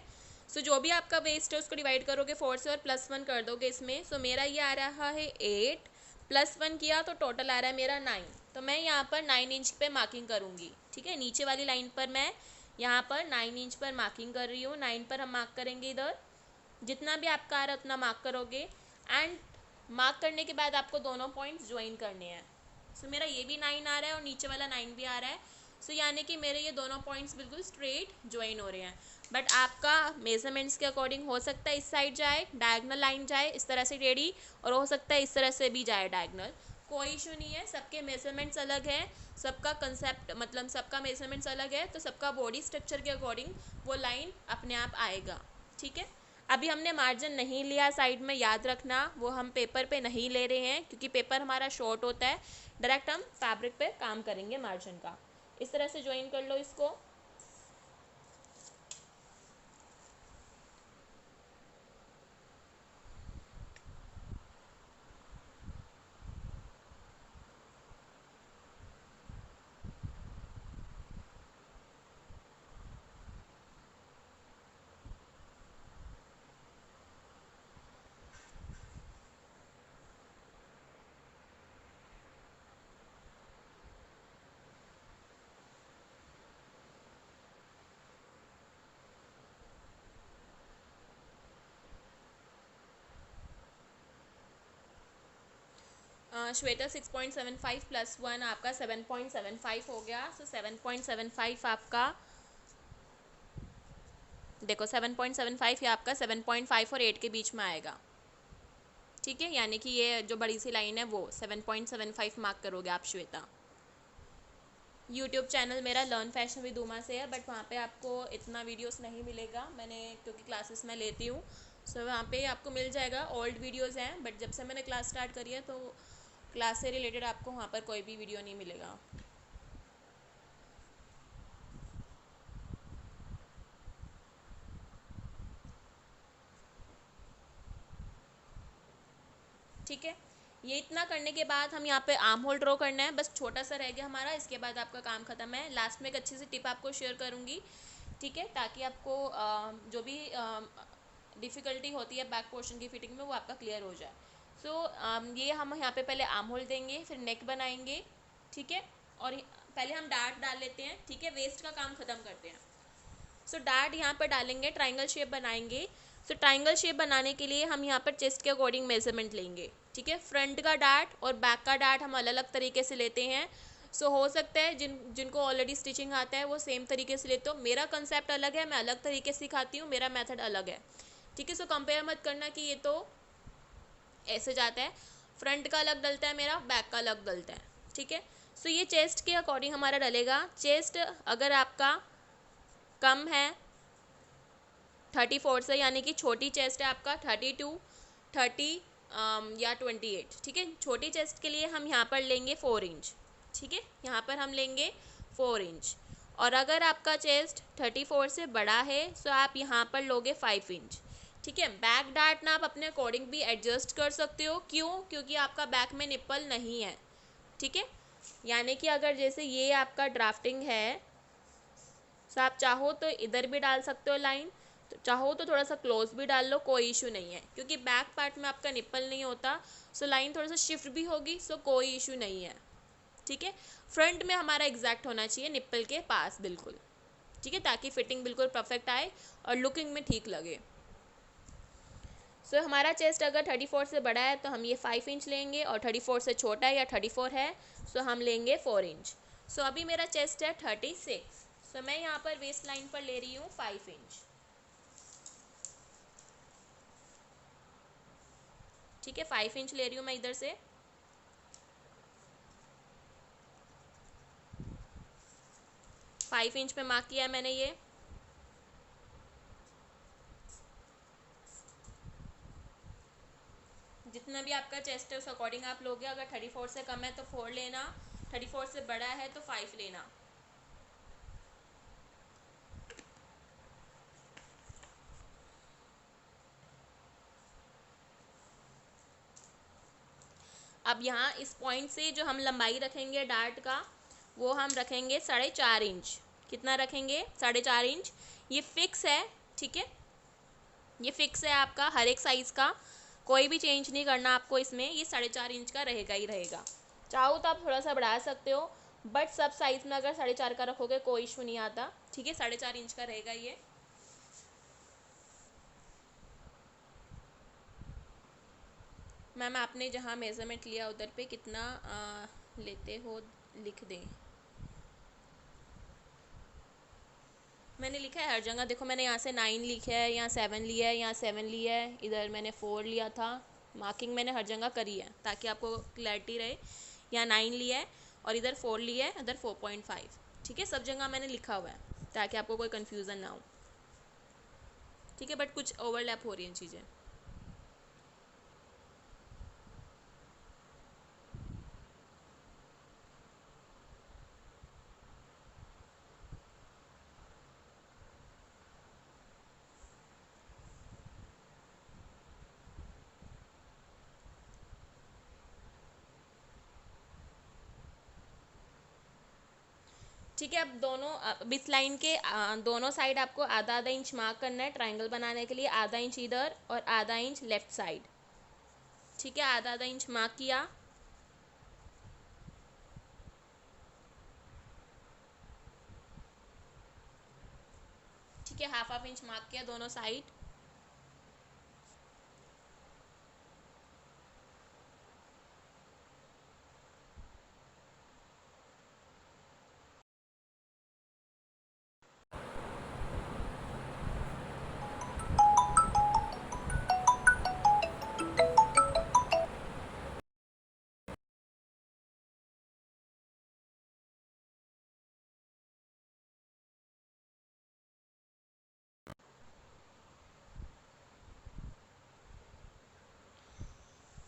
सो जो भी आपका वेस्ट है उसको डिवाइड करोगे 4 से और +1 कर दोगे इसमें। सो मेरा ये आ रहा है 8, +1 किया तो टोटल आ रहा है मेरा 9। तो मैं यहाँ पर 9 इंच पे मार्किंग करूँगी। ठीक है, नीचे वाली लाइन पर मैं यहाँ पर 9 इंच पर मार्किंग कर रही हूँ। 9 पर हम मार्क करेंगे इधर, जितना भी आपका आ रहा है उतना मार्क करोगे। एंड मार्क करने के बाद आपको दोनों पॉइंट्स ज्वाइन करने हैं। सो मेरा ये भी 9 आ रहा है और नीचे वाला 9 भी आ रहा है। सो यानी कि मेरे ये दोनों पॉइंट्स बिल्कुल स्ट्रेट ज्वाइन हो रहे हैं। बट आपका मेजरमेंट्स के अकॉर्डिंग हो सकता है इस साइड जाए, डायगनल लाइन जाए इस तरह से टेढ़ी, और हो सकता है इस तरह से भी जाए डायगनल। कोई इशू नहीं है, सबके मेजरमेंट्स अलग हैं, सबका कंसेप्ट मतलब सबका मेजरमेंट्स अलग है, तो सबका बॉडी स्ट्रक्चर के अकॉर्डिंग वो लाइन अपने आप आएगा। ठीक है। अभी हमने मार्जिन नहीं लिया साइड में, याद रखना, वो हम पेपर पे नहीं ले रहे हैं क्योंकि पेपर हमारा शॉर्ट होता है। डायरेक्ट हम फैब्रिक पे काम करेंगे मार्जिन का। इस तरह से ज्वाइन कर लो इसको। श्वेता 6.75 + 1 आपका 7.75 हो गया। सो 7.75 आपका, देखो 7.75 ये आपका 7.5 और 8 के बीच में आएगा। ठीक है, यानी कि ये जो बड़ी सी लाइन है वो 7.75 मार्क करोगे आप श्वेता। यूट्यूब चैनल मेरा लर्न फैशन विद उमा से है, बट वहाँ पे आपको इतना वीडियोस नहीं मिलेगा, मैंने क्योंकि क्लासेस मैं लेती हूँ। सो वहाँ पे आपको मिल जाएगा, ओल्ड वीडियोस हैं, बट जब से मैंने क्लास स्टार्ट करी है तो क्लास से रिलेटेड आपको वहाँ पर कोई भी वीडियो नहीं मिलेगा। ठीक है, ये इतना करने के बाद हम यहाँ पे आर्म होल ड्रॉ करना है, बस छोटा सा रह गया हमारा, इसके बाद आपका काम खत्म है। लास्ट में एक अच्छी सी टिप आपको शेयर करूँगी, ठीक है, ताकि आपको जो भी डिफ़िकल्टी होती है बैक पोर्शन की फिटिंग में वो आपका क्लियर हो जाए। सो ये हम यहाँ पे पहले आर्म होल देंगे, फिर नेक बनाएंगे। ठीक है, और पहले हम डार्ट डाल लेते हैं। ठीक है, वेस्ट का काम ख़त्म करते हैं। सो डार्ट यहाँ पर डालेंगे, ट्राइंगल शेप बनाएंगे। सो ट्राइंगल शेप बनाने के लिए हम यहाँ पर चेस्ट के अकॉर्डिंग मेजरमेंट लेंगे। ठीक है, फ्रंट का डार्ट और बैक का डार्ट हम अलग अलग तरीके से लेते हैं। सो हो सकता है जिनको ऑलरेडी स्टिचिंग आता है वो सेम तरीके से लेते हो, मेरा कंसेप्ट अलग है, मैं अलग तरीके से सिखाती हूँ, मेरा मेथड अलग है। ठीक है, सो कंपेयर मत करना कि ये तो ऐसे जाता है, फ्रंट का अलग डलता है मेरा, बैक का अलग डलता है। ठीक है, सो ये चेस्ट के अकॉर्डिंग हमारा डलेगा। चेस्ट अगर आपका कम है 34 से, यानी कि छोटी चेस्ट है आपका 32, 30 या 28। ठीक है, छोटी चेस्ट के लिए हम यहाँ पर लेंगे 4 इंच। ठीक है, यहाँ पर हम लेंगे 4 इंच। और अगर आपका चेस्ट 34 से बड़ा है तो आप यहाँ पर लोगे 5 इंच। ठीक है। बैक डार्ट ना आप अपने अकॉर्डिंग भी एडजस्ट कर सकते हो। क्यों? क्योंकि आपका बैक में निप्पल नहीं है। ठीक है, यानी कि अगर जैसे ये आपका ड्राफ्टिंग है, तो आप चाहो तो इधर भी डाल सकते हो लाइन, तो चाहो तो थोड़ा सा क्लोज भी डाल लो, कोई इशू नहीं है। क्योंकि बैक पार्ट में आपका निप्पल नहीं होता, सो लाइन थोड़ा सा शिफ्ट भी होगी, सो कोई इशू नहीं है। ठीक है, फ्रंट में हमारा एग्जैक्ट होना चाहिए निप्पल के पास बिल्कुल। ठीक है, ताकि फिटिंग बिल्कुल परफेक्ट आए और लुकिंग में ठीक लगे। सो हमारा चेस्ट अगर 34 से बड़ा है तो हम ये 5 इंच लेंगे, और 34 से छोटा है या 34 है सो हम लेंगे 4 इंच। सो अभी मेरा चेस्ट है 36, सो मैं यहाँ पर वेस्ट लाइन पर ले रही हूँ 5 इंच। ठीक है, 5 इंच ले रही हूँ मैं इधर से। 5 इंच पे मार्क किया है मैंने ये। जितना भी आपका चेस्ट है उस अकॉर्डिंग आप लोगे। अगर 34 से कम है तो 4 लेना, 34 से बड़ा है तो 5 लेना। अब यहाँ इस पॉइंट से जो हम लंबाई रखेंगे डार्ट का, वो हम रखेंगे 4.5 इंच। कितना रखेंगे? 4.5 इंच। ये फिक्स है। ठीक है, ये फिक्स है आपका हर एक साइज़ का, कोई भी चेंज नहीं करना आपको इसमें। ये 4.5 इंच का रहेगा ही रहेगा। चाहो तो आप थोड़ा सा बढ़ा सकते हो, बट सब साइज़ में अगर 4.5 का रखोगे कोई इशू नहीं आता। ठीक है, 4.5 इंच का रहेगा ये। मैम आपने जहाँ मेज़रमेंट लिया उधर पे कितना लेते हो लिख दें। मैंने लिखा है हर जगह, देखो मैंने यहाँ से 9 लिखा है, यहाँ 7 लिया है, यहाँ 7 लिया है, इधर मैंने 4 लिया था। मार्किंग मैंने हर जगह करी है ताकि आपको क्लैरिटी रहे। यहाँ 9 लिया है और इधर 4 लिया है, इधर 4.5। ठीक है, सब जगह मैंने लिखा हुआ है ताकि आपको कोई कन्फ्यूज़न ना हो। ठीक है, बट कुछ ओवरलैप हो रही हैं चीज़ें। ठीक है, अब दोनों अब इस लाइन के दोनों साइड आपको आधा आधा इंच मार्क करना है ट्रायंगल बनाने के लिए। आधा इंच इधर और आधा इंच लेफ्ट साइड। ठीक है, आधा आधा इंच मार्क किया। ठीक है, हाफ हाफ इंच मार्क किया दोनों साइड।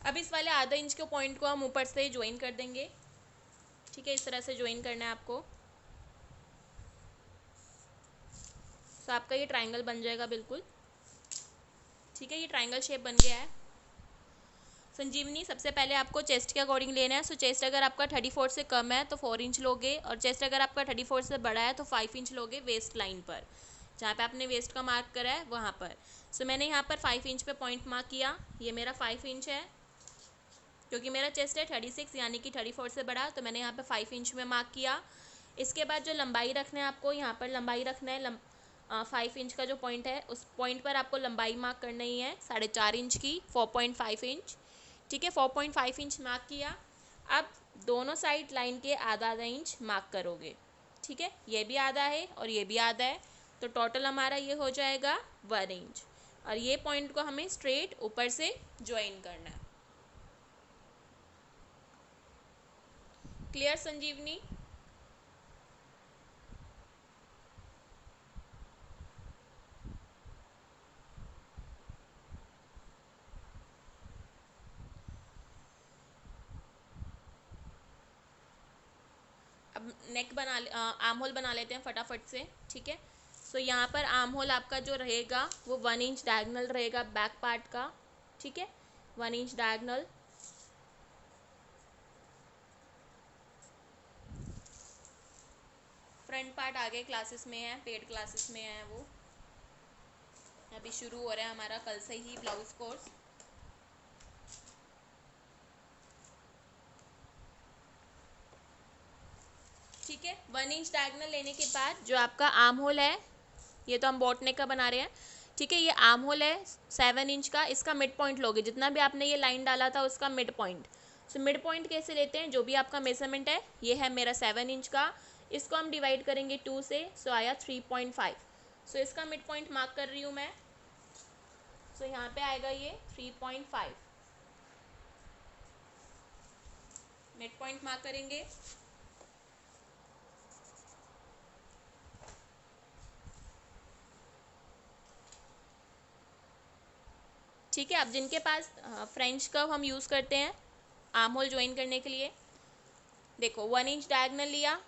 अब इस वाले आधा इंच के पॉइंट को हम ऊपर से ज्वाइन कर देंगे। ठीक है, इस तरह से ज्वाइन करना है आपको। तो आपका ये ट्रायंगल बन जाएगा बिल्कुल। ठीक है, ये ट्रायंगल शेप बन गया है। संजीवनी, सबसे पहले आपको चेस्ट के अकॉर्डिंग लेना है। सो चेस्ट अगर आपका 34 से कम है तो 4 इंच लोगे, और चेस्ट अगर आपका 34 से बड़ा है तो 5 इंच लोगे वेस्ट लाइन पर, जहाँ पे आपने वेस्ट का मार्क करा है वहाँ पर। सो मैंने यहाँ पर 5 इंच पे पॉइंट मार्क किया। ये मेरा 5 इंच है, क्योंकि मेरा चेस्ट है 36 यानी कि 34 से बड़ा, तो मैंने यहाँ पे 5 इंच में मार्क किया। इसके बाद जो लंबाई रखना है आपको, यहाँ पर लंबाई रखना है 5 इंच का जो पॉइंट है उस पॉइंट पर आपको लंबाई मार्क करना ही है 4.5 इंच की, 4.5 इंच। ठीक है, 4.5 इंच मार्क किया। अब दोनों साइड लाइन के आधा आधा इंच मार्क करोगे। ठीक है, ये भी आधा है और ये भी आधा है, तो टोटल हमारा ये हो जाएगा 1 इंच। और ये पॉइंट को हमें स्ट्रेट ऊपर से ज्वाइन करना है। क्लियर संजीवनी? अब नेक आर्म होल बना लेते हैं फटाफट से। ठीक है, सो यहाँ पर आर्म होल आपका जो रहेगा वो 1 इंच डायगनल रहेगा बैक पार्ट का, ठीक है, 1 इंच डायगनल। फ्रंट पार्ट आगे क्लासेस में है, पेड क्लासेस में है, वो अभी शुरू हो रहा है हमारा कल से ही ब्लाउज कोर्स। ठीक है, 1 इंच डायगनल लेने के बाद जो आपका आर्म होल है, ये तो हम बॉट नेक का बना रहे हैं, ठीक है, ये आर्म होल है 7 इंच का, इसका मिड पॉइंट लोगे, जितना भी आपने ये लाइन डाला था उसका mid point. So mid point कैसे लेते हैं, जो भी आपका मेजरमेंट है, ये है मेरा 7 इंच का, इसको हम डिवाइड करेंगे 2 से, सो आया 3.5। सो इसका मिड पॉइंट मार्क कर रही हूँ मैं। सो यहाँ पे आएगा ये 3.5, मिड पॉइंट मार्क करेंगे। ठीक है, अब जिनके पास फ्रेंच कर्व हम यूज़ करते हैं आर्म होल ज्वाइन करने के लिए, देखो 1 इंच डायगनल लिया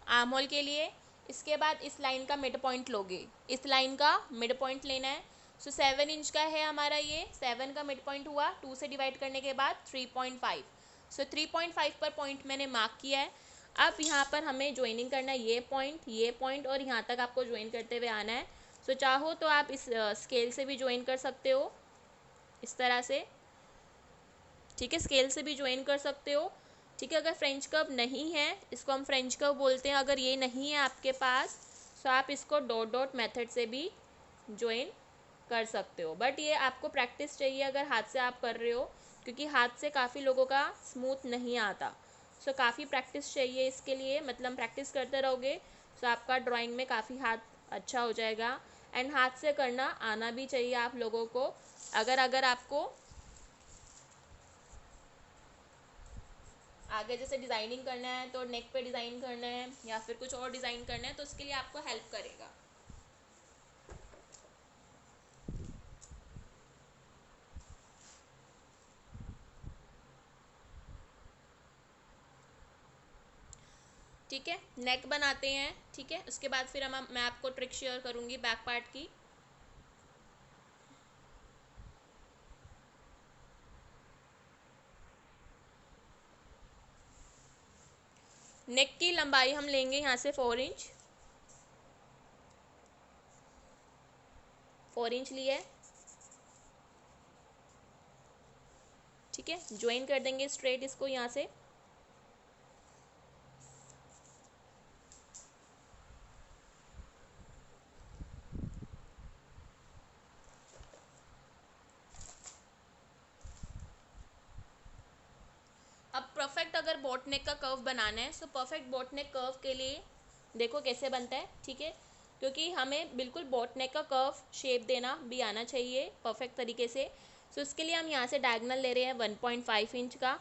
आर्म होल के लिए, इसके बाद इस लाइन का मिड पॉइंट लोगे, इस लाइन का मिड पॉइंट लेना है। सो 7 इंच का है हमारा ये, 7 का मिड पॉइंट हुआ, 2 से डिवाइड करने के बाद 3.5। सो 3.5 पर पॉइंट मैंने मार्क किया है। अब यहाँ पर हमें ज्वाइनिंग करना है, ये पॉइंट और यहाँ तक आपको ज्वाइन करते हुए आना है। सो चाहो तो आप इस स्केल से भी ज्वाइन कर सकते हो, इस तरह से, ठीक है, स्केल से भी ज्वाइन कर सकते हो। ठीक है, अगर फ्रेंच कर्व नहीं है, इसको हम फ्रेंच कर्व बोलते हैं, अगर ये नहीं है आपके पास तो आप इसको डॉट डॉट मेथड से भी ज्वाइन कर सकते हो, बट ये आपको प्रैक्टिस चाहिए अगर हाथ से आप कर रहे हो, क्योंकि हाथ से काफ़ी लोगों का स्मूथ नहीं आता। सो काफ़ी प्रैक्टिस चाहिए इसके लिए, मतलब प्रैक्टिस करते रहोगे तो आपका ड्राइंग में काफ़ी हाथ अच्छा हो जाएगा। एंड हाथ से करना आना भी चाहिए आप लोगों को। अगर आपको आगे जैसे डिज़ाइनिंग करना है, तो नेक पे डिज़ाइन करना है या फिर कुछ और डिज़ाइन करना है, तो उसके लिए आपको हेल्प करेगा। ठीक है, नेक बनाते हैं, ठीक है, उसके बाद फिर मैं आपको ट्रिक शेयर करूँगी बैक पार्ट की। नेक की लंबाई हम लेंगे यहाँ से 4 इंच, 4 इंच लिया है, ठीक है, ज्वाइन कर देंगे स्ट्रेट इसको यहाँ से। अब परफेक्ट अगर बोट नेक का कर्व बनाना है, सो परफेक्ट बोट नेक कर्व के लिए देखो कैसे बनता है, ठीक है, क्योंकि हमें बिल्कुल बोट नेक का कर्व शेप देना भी आना चाहिए परफेक्ट तरीके से। सो इसके लिए हम यहाँ से डायगनल ले रहे हैं 1.5 इंच का,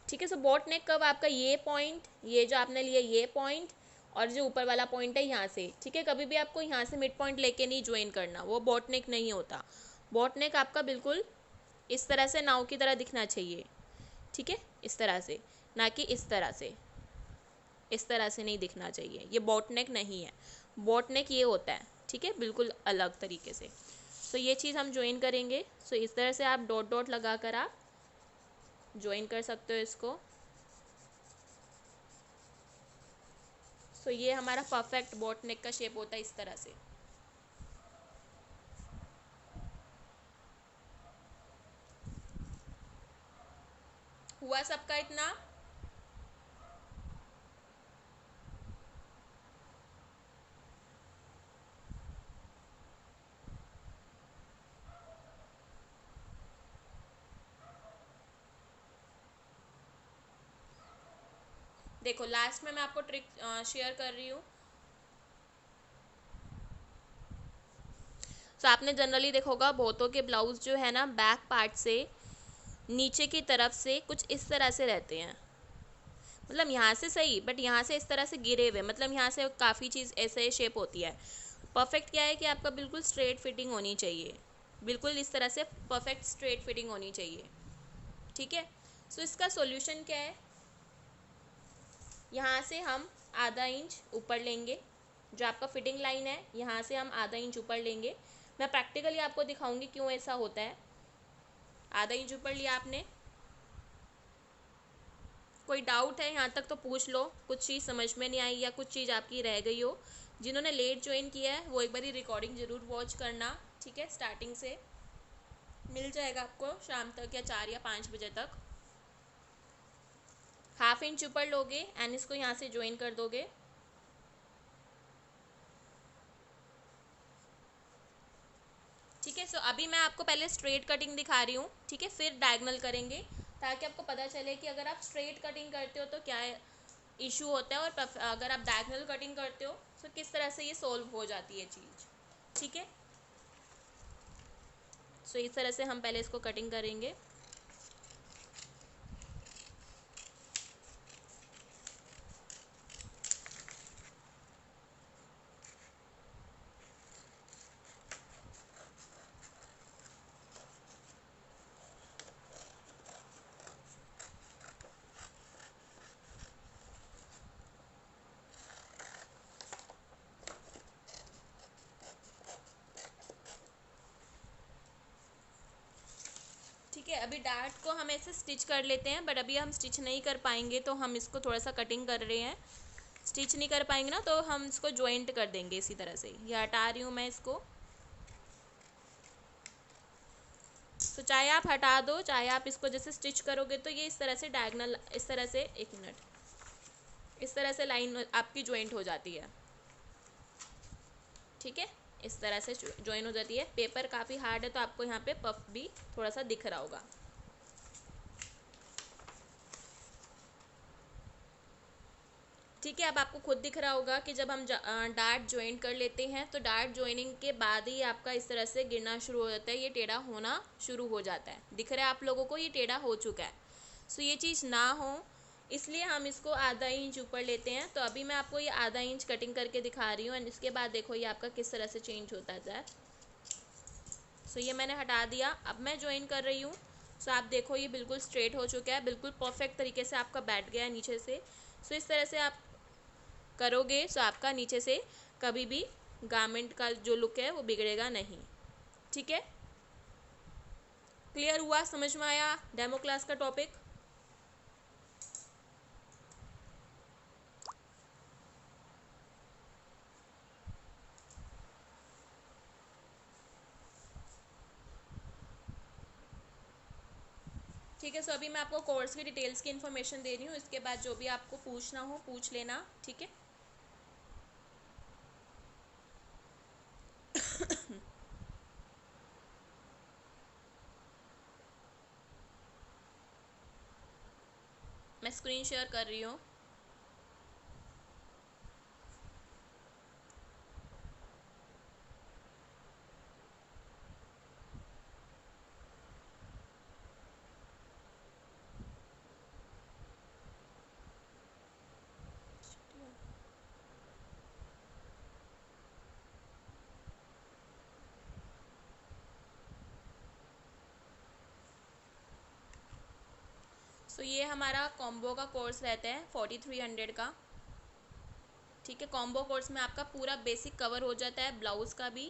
ठीक है। सो बोट नेक कर्व आपका ये पॉइंट, ये जो आपने लिया ये पॉइंट और जो ऊपर वाला पॉइंट है यहाँ से, ठीक है, कभी भी आपको यहाँ से मिड पॉइंट लेके नहीं ज्वाइन करना, वो बोट नेक नहीं होता। बोट नेक आपका बिल्कुल इस तरह से नाव की तरह दिखना चाहिए, ठीक है, इस तरह से, ना कि इस तरह से, इस तरह से नहीं दिखना चाहिए, ये बोट नेक नहीं है। बोट नेक ये होता है, ठीक है, बिल्कुल अलग तरीके से। सो ये चीज़ हम ज्वाइन करेंगे। सो इस तरह से आप डॉट डॉट लगा कर आप ज्वाइन कर सकते हो इसको। सो ये हमारा परफेक्ट बोट नेक का शेप होता है इस तरह से। हुआ सबका इतना? देखो लास्ट में मैं आपको ट्रिक शेयर कर रही हूँ। तो आपने जनरली देखा होगा बहुतों के ब्लाउज जो है ना बैक पार्ट से नीचे की तरफ से कुछ इस तरह से रहते हैं, मतलब यहाँ से सही बट यहाँ से इस तरह से गिरे हुए, मतलब यहाँ से काफ़ी चीज़ ऐसे शेप होती है। परफेक्ट क्या है कि आपका बिल्कुल स्ट्रेट फिटिंग होनी चाहिए, बिल्कुल इस तरह से परफेक्ट स्ट्रेट फिटिंग होनी चाहिए, ठीक है। सो इसका सॉल्यूशन क्या है, यहाँ से हम आधा इंच ऊपर लेंगे, जो आपका फिटिंग लाइन है यहाँ से हम आधा इंच ऊपर लेंगे। मैं प्रैक्टिकली आपको दिखाऊंगी क्यों ऐसा होता है। आधा इंच ऊपर लिया आपने। कोई डाउट है यहाँ तक तो पूछ लो, कुछ चीज़ समझ में नहीं आई या कुछ चीज़ आपकी रह गई हो। जिन्होंने लेट ज्वाइन किया है वो एक बारी रिकॉर्डिंग ज़रूर वॉच करना, ठीक है। स्टार्टिंग से मिल जाएगा आपको शाम तक या 4 या 5 बजे तक। हाफ इंच ऊपर लोगे एंड इसको यहाँ से ज्वाइन कर दोगे। ठीक है। सो अभी मैं आपको पहले स्ट्रेट कटिंग दिखा रही हूँ, ठीक है, फिर डायगनल करेंगे ताकि आपको पता चले कि अगर आप स्ट्रेट कटिंग करते हो तो क्या इशू होता है, और अगर आप डायगनल कटिंग करते हो तो किस तरह से ये सोल्व हो जाती है चीज़, ठीक है। सो इस तरह से हम पहले इसको कटिंग करेंगे। ठीक है, अभी डार्ट को हम ऐसे स्टिच कर लेते हैं, बट अभी हम स्टिच नहीं कर पाएंगे तो हम इसको थोड़ा सा कटिंग कर रहे हैं। स्टिच नहीं कर पाएंगे ना तो हम इसको ज्वाइंट कर देंगे इसी तरह से। ये हटा रही हूँ मैं इसको। तो चाहे आप हटा दो चाहे आप इसको जैसे स्टिच करोगे तो ये इस तरह से डायगनल, इस तरह से, एक मिनट, इस तरह से लाइन आपकी ज्वाइंट हो जाती है, ठीक है। इस तरह से ज्वाइन हो जाती है। पेपर काफ़ी हार्ड है तो आपको यहाँ पे पफ भी थोड़ा सा दिख रहा होगा। ठीक है, अब आपको खुद दिख रहा होगा कि जब हम डार्ट ज्वाइन कर लेते हैं तो डार्ट ज्वाइनिंग के बाद ही आपका इस तरह से गिरना शुरू हो जाता है, ये टेढ़ा होना शुरू हो जाता है। दिख रहा है आप लोगों को ये टेढ़ा हो चुका है। सो ये चीज़ ना हो इसलिए हम इसको आधा इंच ऊपर लेते हैं। तो अभी मैं आपको ये आधा इंच कटिंग करके दिखा रही हूँ एंड इसके बाद देखो ये आपका किस तरह से चेंज होता है। सो ये मैंने हटा दिया, अब मैं ज्वाइन कर रही हूँ। सो आप देखो ये बिल्कुल स्ट्रेट हो चुका है, बिल्कुल परफेक्ट तरीके से आपका बैठ गया है नीचे से। सो इस तरह से आप करोगे तो आपका नीचे से कभी भी गारमेंट का जो लुक है वो बिगड़ेगा नहीं, ठीक है। क्लियर हुआ, समझ में आया डेमो क्लास का टॉपिक? ठीक है। सो अभी मैं आपको कोर्स की डिटेल्स की इन्फॉर्मेशन दे रही हूँ, इसके बाद जो भी आपको पूछना हो पूछ लेना, ठीक है। मैं स्क्रीन शेयर कर रही हूँ। सो ये हमारा कॉम्बो का कोर्स रहता है 4300 का, ठीक है। कॉम्बो कोर्स में आपका पूरा बेसिक कवर हो जाता है, ब्लाउज़ का भी,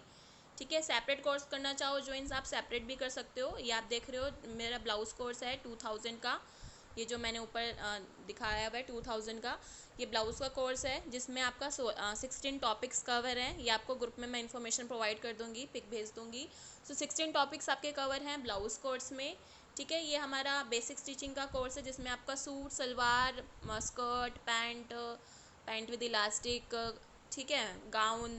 ठीक है। सेपरेट कोर्स करना चाहो ज्वाइंस आप सेपरेट भी कर सकते हो। ये आप देख रहे हो मेरा ब्लाउज़ कोर्स है 2000 का, ये जो मैंने ऊपर दिखाया हुआ है 2000 का, ये ब्लाउज़ का कोर्स है जिसमें आपका 16 टॉपिक्स कवर हैं। ये आपको ग्रुप में मैं इन्फॉर्मेशन प्रोवाइड कर दूँगी, पिक भेज दूँगी। सो 16 टॉपिक्स आपके कवर हैं ब्लाउज़ कोर्स में, ठीक है। ये हमारा बेसिक स्टिचिंग का कोर्स है जिसमें आपका suit, salwar, skirt, pant, pant with elastic, ठीक है, गाउन,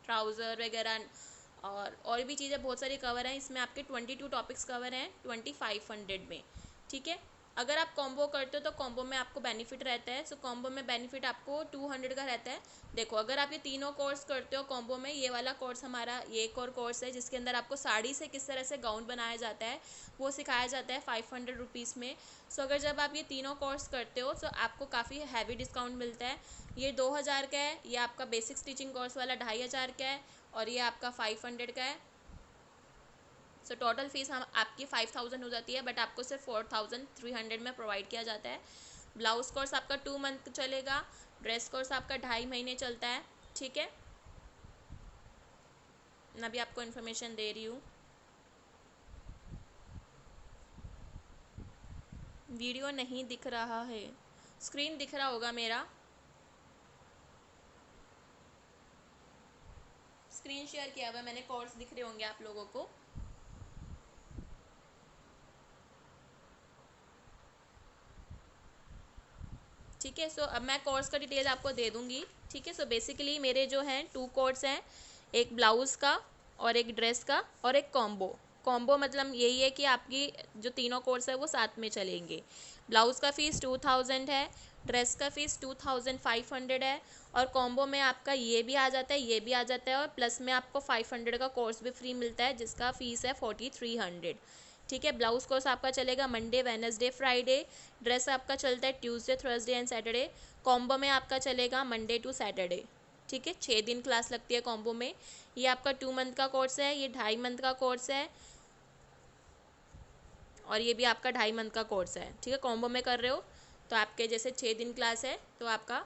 ट्राउज़र वगैरह और भी चीज़ें बहुत सारी कवर हैं। इसमें आपके 22 टॉपिक्स कवर हैं 2500 में, ठीक है। अगर आप कॉम्बो करते हो तो कॉम्बो में आपको बेनिफिट रहता है। सो कॉम्बो में बेनिफिट आपको 200 का रहता है। देखो अगर आप ये तीनों कोर्स करते हो कॉम्बो में, ये वाला कोर्स हमारा ये एक और कोर्स है जिसके अंदर आपको साड़ी से किस तरह से गाउन बनाया जाता है वो सिखाया जाता है 500 रुपीज़ में। सो अगर जब आप ये तीनों कोर्स करते हो तो आपको काफ़ी हैवी डिस्काउंट मिलता है। ये 2000 का है, ये आपका बेसिक स्टिचिंग कोर्स वाला 2500 का है और ये आपका 500 का है। सो टोटल फीस हम आपकी 5000 हो जाती है, बट आपको सिर्फ 4300 में प्रोवाइड किया जाता है। ब्लाउज कोर्स आपका 2 मंथ चलेगा, ड्रेस कोर्स आपका 2.5 महीने चलता है। ठीक है, मैं अभी आपको इन्फॉर्मेशन दे रही हूँ। वीडियो नहीं दिख रहा है, स्क्रीन दिख रहा होगा मेरा, स्क्रीन शेयर किया हुआ है मैंने, कोर्स दिख रहे होंगे आप लोगों को। ठीक है, सो अब मैं कोर्स का डिटेल आपको दे दूंगी। ठीक है, सो बेसिकली मेरे जो हैं 2 कोर्स हैं, एक ब्लाउज़ का और एक ड्रेस का और एक कॉम्बो। कॉम्बो मतलब यही है कि आपकी जो तीनों कोर्स है वो साथ में चलेंगे। ब्लाउज़ का फ़ीस 2000 है, ड्रेस का फ़ीस 2500 है, और कॉम्बो में आपका ये भी आ जाता है, ये भी आ जाता है, और प्लस में आपको 500 का कोर्स भी फ्री मिलता है जिसका फ़ीस है 4300। ठीक है, ब्लाउज कोर्स आपका चलेगा मंडे वेनसडे फ्राइडे, ड्रेस आपका चलता है Tuesday Thursday and Saturday, combo में आपका चलेगा मंडे टू सैटरडे। ठीक है, 6 दिन क्लास लगती है कॉम्बो में। ये आपका 2 मंथ का कोर्स है, ये 2.5 मंथ का कोर्स है, और ये भी आपका 2.5 मंथ का कोर्स है। ठीक है, कॉम्बो में कर रहे हो तो आपके जैसे 6 दिन क्लास है तो आपका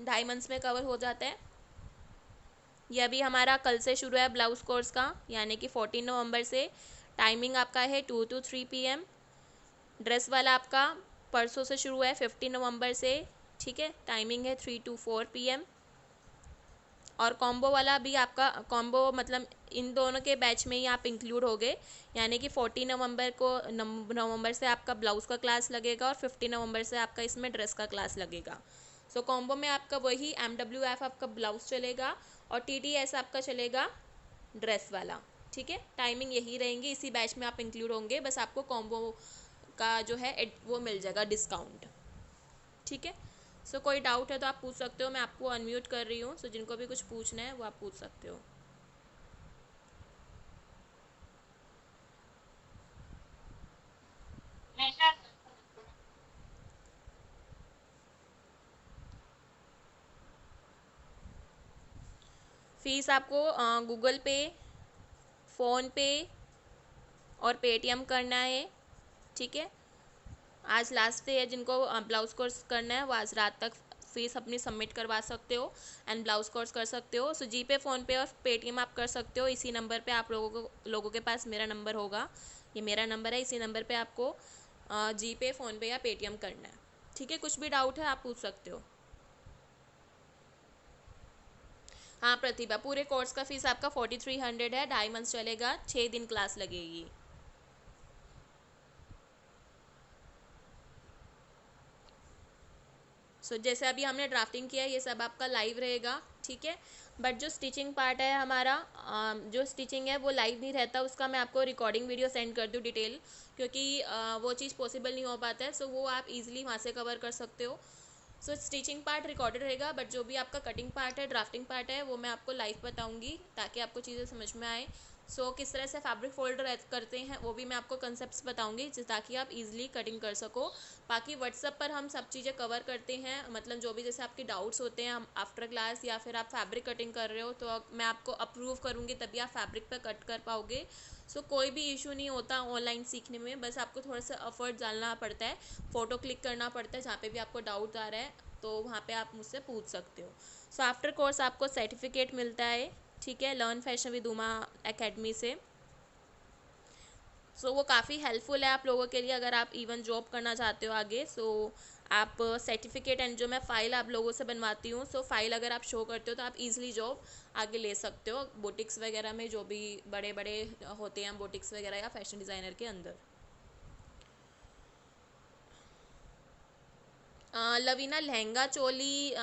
2.5 मंथ्स में कवर हो जाता है। ये अभी हमारा कल से शुरू है ब्लाउज़ कोर्स का, यानी कि 14 नवंबर से। टाइमिंग आपका है 2 to 3 PM। ड्रेस वाला आपका परसों से शुरू है 15 नवंबर से। ठीक है, टाइमिंग है 3 to 4 PM। और कॉम्बो वाला भी आपका, कॉम्बो मतलब इन दोनों के बैच में ही आप इंक्लूड हो गए, यानी कि 14 नवंबर को नवंबर से आपका ब्लाउज़ का क्लास लगेगा और 15 नवंबर से आपका इसमें ड्रेस का क्लास लगेगा। सो कॉम्बो में आपका वही MWF आपका ब्लाउज़ चलेगा और TTS आपका चलेगा ड्रेस वाला। ठीक है, टाइमिंग यही रहेंगी, इसी बैच में आप इंक्लूड होंगे, बस आपको कॉम्बो का जो है वो मिल जाएगा डिस्काउंट। ठीक है, सो कोई डाउट है तो आप पूछ सकते हो, मैं आपको अनम्यूट कर रही हूँ, सो जिनको भी कुछ पूछना है वो आप पूछ सकते हो। फीस आपको गूगल पे, फ़ोन पे और पेटीएम करना है। ठीक है, आज लास्ट डे है, जिनको ब्लाउज़ कोर्स करना है वो आज रात तक फीस अपनी सबमिट करवा सकते हो एंड ब्लाउज़ कोर्स कर सकते हो। सो जीपे, फ़ोनपे और पेटीएम आप कर सकते हो। इसी नंबर पे आप लोगों के पास मेरा नंबर होगा, ये मेरा नंबर है, इसी नंबर पे आपको जीपे, फ़ोनपे या पेटीएम करना है। ठीक है, कुछ भी डाउट है आप पूछ सकते हो। हाँ प्रतिभा, पूरे कोर्स का फ़ीस आपका 4300 है, 2.5 मंथ चलेगा, 6 दिन क्लास लगेगी। सो जैसे अभी हमने ड्राफ्टिंग किया है ये सब आपका लाइव रहेगा। ठीक है, बट जो स्टिचिंग पार्ट है हमारा, जो स्टिचिंग है वो लाइव नहीं रहता, उसका मैं आपको रिकॉर्डिंग वीडियो सेंड कर दूँ डिटेल, क्योंकि वो चीज़ पॉसिबल नहीं हो पाता है। सो वो आप इजीली वहाँ से कवर कर सकते हो। सो स्टिचिंग पार्ट रिकॉर्डेड रहेगा, बट जो भी आपका कटिंग पार्ट है, ड्राफ्टिंग पार्ट है, वो मैं आपको लाइव बताऊंगी ताकि आपको चीज़ें समझ में आए। सो किस तरह से फैब्रिक फोल्ड करते हैं वो भी मैं आपको कंसेप्ट्स बताऊंगी ताकि आप इजीली कटिंग कर सको। बाकी व्हाट्सअप पर हम सब चीज़ें कवर करते हैं, मतलब जो भी जैसे आपके डाउट्स होते हैं हम आफ्टर क्लास, या फिर आप फैब्रिक कटिंग कर रहे हो तो मैं आपको अप्रूव करूँगी तभी आप फैब्रिक पर कट कर पाओगे। सो कोई भी इशू नहीं होता ऑनलाइन सीखने में, बस आपको थोड़ा सा एफर्ट डालना पड़ता है, फ़ोटो क्लिक करना पड़ता है, जहाँ पे भी आपको डाउट आ रहा है तो वहाँ पे आप मुझसे पूछ सकते हो। सो आफ्टर कोर्स आपको सर्टिफिकेट मिलता है। ठीक है, learn fashion with Uma academy से। सो वो काफ़ी हेल्पफुल है आप लोगों के लिए अगर आप इवन जॉब करना चाहते हो आगे। सो आप सर्टिफिकेट एंड जो मैं फ़ाइल आप लोगों से बनवाती हूँ, सो फाइल अगर आप शो करते हो तो आप इजीली जॉब आगे ले सकते हो बुटीक्स वगैरह में, जो भी बड़े बड़े होते हैं बुटीक्स वगैरह या फैशन डिज़ाइनर के अंदर। लवीना, लहंगा चोली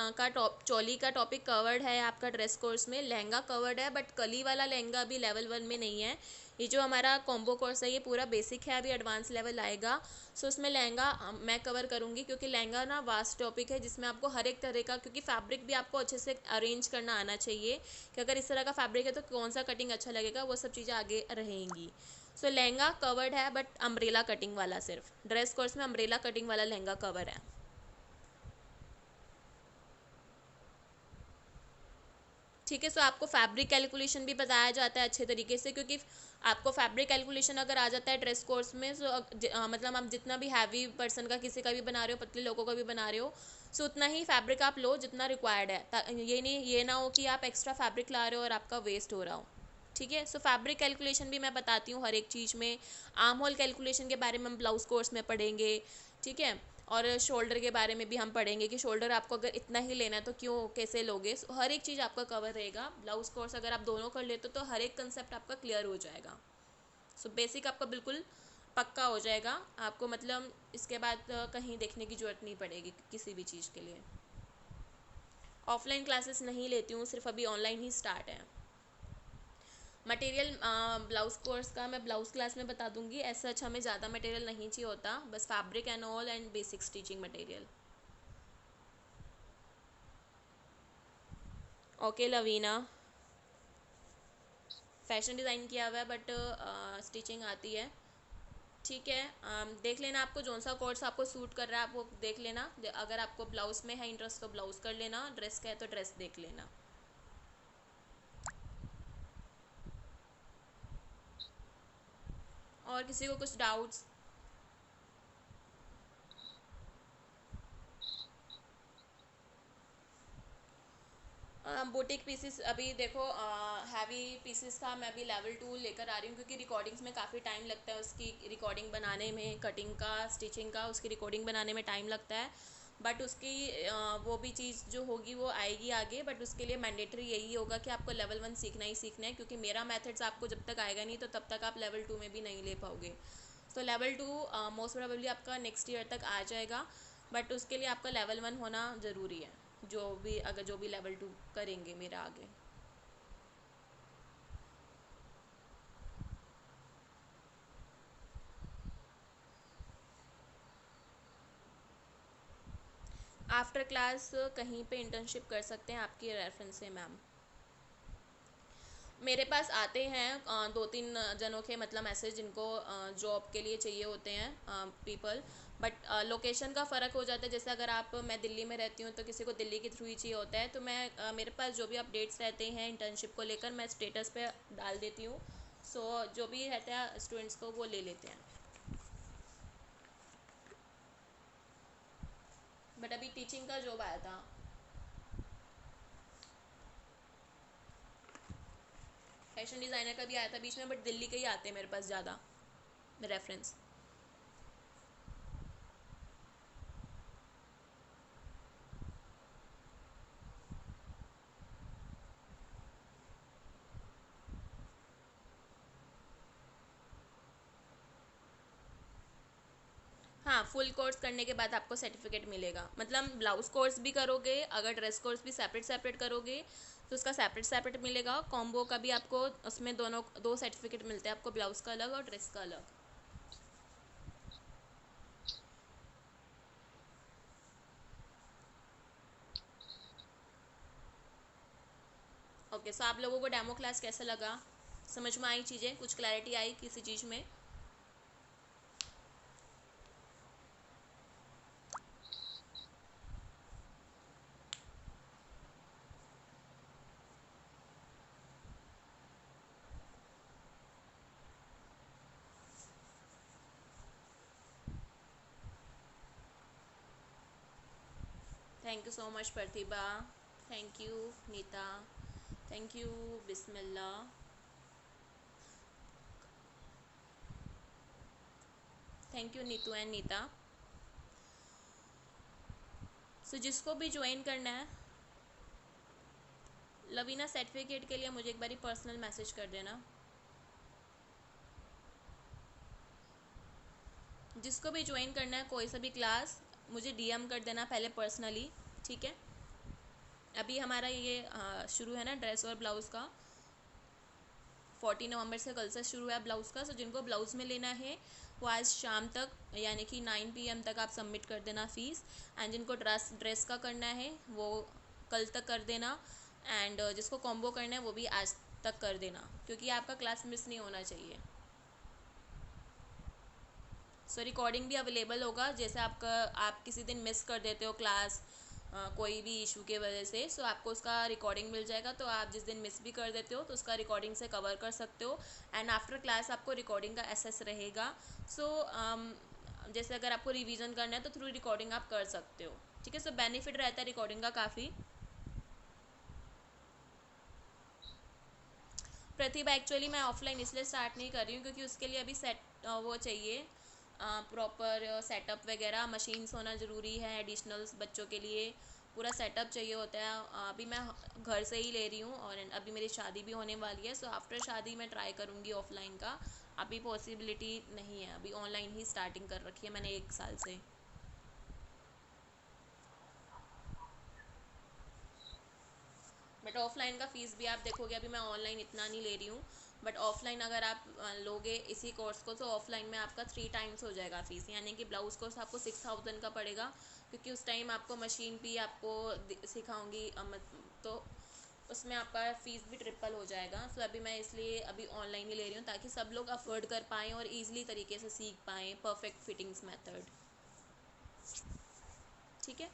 चोली का टॉपिक कवर्ड है आपका ड्रेस कोर्स में, लहंगा कवर्ड है, बट कली वाला लहंगा अभी लेवल 1 में नहीं है। ये जो हमारा कॉम्बो कोर्स है ये पूरा बेसिक है, अभी एडवांस लेवल आएगा। सो उसमें लहंगा मैं कवर करूँगी, क्योंकि लहंगा ना वास्ट टॉपिक है जिसमें आपको हर एक तरह का, क्योंकि फैब्रिक भी आपको अच्छे से अरेंज करना आना चाहिए कि अगर इस तरह का फैब्रिक है तो कौन सा कटिंग अच्छा लगेगा, वो सब चीज़ें आगे रहेंगी। सो लहंगा कवर्ड है, बट अम्ब्रेला कटिंग वाला, सिर्फ ड्रेस कोर्स में अम्ब्रेला कटिंग वाला लहंगा कवर है। ठीक है। सो आपको फैब्रिक कैलकुलेशन भी बताया जाता है अच्छे तरीके से, क्योंकि आपको फैब्रिक कैलकुलेशन अगर आ जाता है ड्रेस कोर्स में, सो मतलब आप जितना भी हैवी पर्सन का किसी का भी बना रहे हो, पतले लोगों का भी बना रहे हो, सो उतना ही फैब्रिक आप लो जितना रिक्वायर्ड है। ये ना हो कि आप एक्स्ट्रा फैब्रिक ला रहे हो और आपका वेस्ट हो रहा हो। ठीक है। सो फैब्रिक कैलकुलेशन भी मैं बताती हूँ हर एक चीज़ में। आर्म होल कैलकुलेशन के बारे में हम ब्लाउज कोर्स में पढ़ेंगे। ठीक है। और शोल्डर के बारे में भी हम पढ़ेंगे कि शोल्डर आपको अगर इतना ही लेना है तो क्यों, कैसे लोगे। हर एक चीज़ आपका कवर रहेगा। ब्लाउज कोर्स अगर आप दोनों कर लेते हो तो हर एक कंसेप्ट आपका क्लियर हो जाएगा। सो बेसिक आपका बिल्कुल पक्का हो जाएगा। आपको मतलब इसके बाद कहीं देखने की ज़रूरत नहीं पड़ेगी किसी भी चीज़ के लिए। ऑफलाइन क्लासेस नहीं लेती हूँ, सिर्फ अभी ऑनलाइन ही स्टार्ट है। मटेरियल ब्लाउज कोर्स का मैं ब्लाउज क्लास में बता दूंगी। ऐसा अच्छा हमें ज़्यादा मटेरियल नहीं चाहिए होता, बस fabric and all and basic stitching material. Okay Laveena, fashion design किया हुआ है बट स्टिचिंग आती है। ठीक है। देख लेना आपको जौन सा कोर्स आपको सूट कर रहा है, आप वो देख लेना। अगर आपको ब्लाउज में है इंटरेस्ट तो ब्लाउज कर लेना, ड्रेस का है तो ड्रेस देख लेना। और किसी को कुछ डाउट्स? बुटीक पीसेस अभी देखो, हैवी पीसेस का मैं अभी लेवल 2 लेकर आ रही हूँ, क्योंकि रिकॉर्डिंग्स में काफ़ी टाइम लगता है। उसकी रिकॉर्डिंग बनाने में, कटिंग का, स्टिचिंग का, उसकी रिकॉर्डिंग बनाने में टाइम लगता है। बट उसकी वो भी चीज़ जो होगी वो आएगी आगे। बट उसके लिए मैंडेटरी यही होगा कि आपको लेवल 1 सीखना ही सीखना है, क्योंकि मेरा मेथड्स आपको जब तक आएगा नहीं तो तब तक आप लेवल 2 में भी नहीं ले पाओगे। तो लेवल 2 मोस्ट प्रोबेबली आपका नेक्स्ट ईयर तक आ जाएगा। बट उसके लिए आपका लेवल 1 होना ज़रूरी है, जो भी लेवल 2 करेंगे मेरा आगे। आफ्टर क्लास कहीं पे इंटर्नशिप कर सकते हैं आपकी रेफरेंस से मैम। मेरे पास आते हैं 2-3 जनों के मतलब मैसेज, जिनको जॉब के लिए चाहिए होते हैं पीपल। बट लोकेशन का फ़र्क हो जाता है। जैसे अगर मैं दिल्ली में रहती हूँ तो किसी को दिल्ली के थ्रू ही चाहिए होता है, तो मेरे पास जो भी अपडेट्स रहते हैं इंटर्नशिप को लेकर मैं स्टेटस पे डाल देती हूँ। सो जो भी रहता है स्टूडेंट्स को वो ले लेते हैं। बट अभी टीचिंग का जॉब आया था। फैशन डिज़ाइनर का भी आया था बीच में, बट दिल्ली के ही आते हैं मेरे पास ज़्यादा रेफरेंस। हाँ, फुल कोर्स करने के बाद आपको सर्टिफिकेट मिलेगा। मतलब ब्लाउज कोर्स भी करोगे, अगर ड्रेस कोर्स भी सेपरेट सेपरेट करोगे तो उसका सेपरेट सेपरेट मिलेगा। कॉम्बो का भी आपको उसमें दोनों 2 सर्टिफिकेट मिलते हैं आपको, ब्लाउज का अलग और ड्रेस का अलग। ओके। सो आप लोगों को डेमो क्लास कैसा लगा? समझ में आई चीज़ें? कुछ क्लैरिटी आई किसी चीज़ में? Thank you so much Pratibha. Thank you Neeta. Thank you Bismillah. Thank you Neetu and Neeta. So जिसको भी ज्वाइन करना है, लवीना सर्टिफिकेट के लिए मुझे एक बारी पर्सनल मैसेज कर देना। जिसको भी ज्वाइन करना है कोई सा भी क्लास, मुझे डीएम कर देना पहले पर्सनली। ठीक है। अभी हमारा ये शुरू है ना ड्रेस और ब्लाउज़ का, 14 नवंबर से कल से शुरू है ब्लाउज़ का। सो जिनको ब्लाउज़ में लेना है वो आज शाम तक यानी कि 9 PM तक आप सबमिट कर देना फ़ीस। एंड जिनको ड्रेस का करना है वो कल तक कर देना। एंड जिसको कॉम्बो करना है वो भी आज तक कर देना, क्योंकि आपका क्लास मिस नहीं होना चाहिए। सो रिकॉर्डिंग भी अवेलेबल होगा। जैसे आप किसी दिन मिस कर देते हो क्लास, कोई भी इशू के वजह से, सो आपको उसका रिकॉर्डिंग मिल जाएगा। तो आप जिस दिन मिस भी कर देते हो तो उसका रिकॉर्डिंग से कवर कर सकते हो। एंड आफ्टर क्लास आपको रिकॉर्डिंग का एसेस रहेगा। सो जैसे अगर आपको रिवीजन करना है तो थ्रू रिकॉर्डिंग आप कर सकते हो। ठीक है, सो बेनिफिट रहता है रिकॉर्डिंग का काफ़ी। प्रतिभा, एक्चुअली मैं ऑफलाइन इसलिए स्टार्ट नहीं कर रही हूँ क्योंकि उसके लिए अभी सेट वो चाहिए, प्रॉपर सेटअप वगैरह, मशीन्स होना ज़रूरी है, एडिशनल्स बच्चों के लिए पूरा सेटअप चाहिए होता है। अभी मैं घर से ही ले रही हूँ और अभी मेरी शादी भी होने वाली है, सो आफ्टर शादी मैं ट्राई करूँगी ऑफलाइन का। अभी पॉसिबिलिटी नहीं है, अभी ऑनलाइन ही स्टार्टिंग कर रखी है मैंने 1 साल से। बट ऑफलाइन का फ़ीस भी आप देखोगे, अभी मैं ऑनलाइन इतना नहीं ले रही हूँ, बट ऑफलाइन अगर आप लोगे इसी कोर्स को तो ऑफलाइन में आपका 3 टाइम्स हो जाएगा फ़ीस, यानी कि ब्लाउज़ कोर्स आपको 6,000 का पड़ेगा, क्योंकि उस टाइम आपको मशीन भी आपको सिखाऊंगी, तो उसमें आपका फ़ीस भी ट्रिपल हो जाएगा। सो अभी मैं इसलिए अभी ऑनलाइन ही ले रही हूँ ताकि सब लोग अफोर्ड कर पाएँ और ईजिली तरीके से सीख पाएँ परफेक्ट फिटिंग्स मेथड। ठीक है,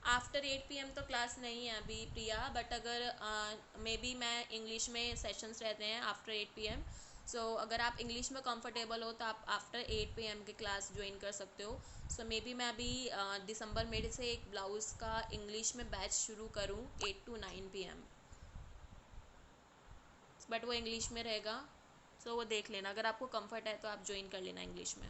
आफ्टर 8 PM तो क्लास नहीं है अभी प्रिया, बट अगर मे बी मैं इंग्लिश में सेशंस रहते हैं आफ्टर 8 PM। सो अगर आप इंग्लिश में कंफर्टेबल हो तो आप आफ्टर 8 PM के क्लास ज्वाइन कर सकते हो। सो मे बी मैं अभी दिसंबर मिड से एक ब्लाउज़ का इंग्लिश में बैच शुरू करूँ 8 to 9 PM, बट वो इंग्लिश में रहेगा। सो वो देख लेना, अगर आपको कंफर्ट है तो आप ज्वाइन कर लेना इंग्लिश में।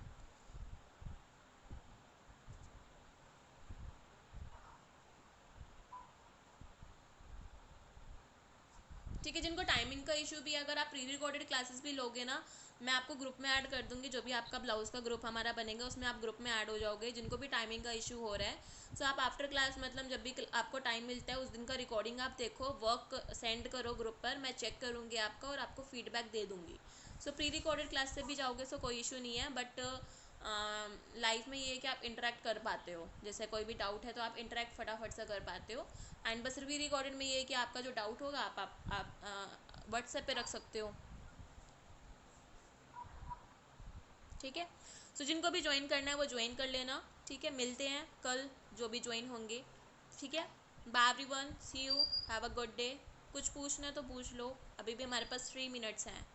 ठीक है, जिनको टाइमिंग का इशू भी है, अगर आप प्री रिकॉर्डेड क्लासेस भी लोगे ना, मैं आपको ग्रुप में ऐड कर दूंगी, जो भी आपका ब्लाउज़ का ग्रुप हमारा बनेगा उसमें आप ग्रुप में ऐड हो जाओगे, जिनको भी टाइमिंग का इशू हो रहा है। सो आप आफ्टर क्लास मतलब जब भी आपको टाइम मिलता है उस दिन का रिकॉर्डिंग आप देखो, वर्क सेंड करो ग्रुप पर, मैं चेक करूँगी आपका और आपको फीडबैक दे दूँगी। सो प्री रिकॉर्डेड क्लास से भी जाओगे सो कोई इशू नहीं है, बट लाइफ में ये है कि आप इंटरेक्ट कर पाते हो, जैसे कोई भी डाउट है तो आप इंटरेक्ट फटाफट से कर पाते हो। एंड बस री रिकॉर्डेड में ये है कि आपका जो डाउट होगा आप व्हाट्सएप पे रख सकते हो। ठीक है, सो जिनको भी ज्वाइन करना है वो ज्वाइन कर लेना। ठीक है, मिलते हैं कल जो भी ज्वाइन होंगे। ठीक है, bye everyone, see you, have a good day. कुछ पूछना है तो पूछ लो, अभी भी हमारे पास 3 मिनट्स हैं।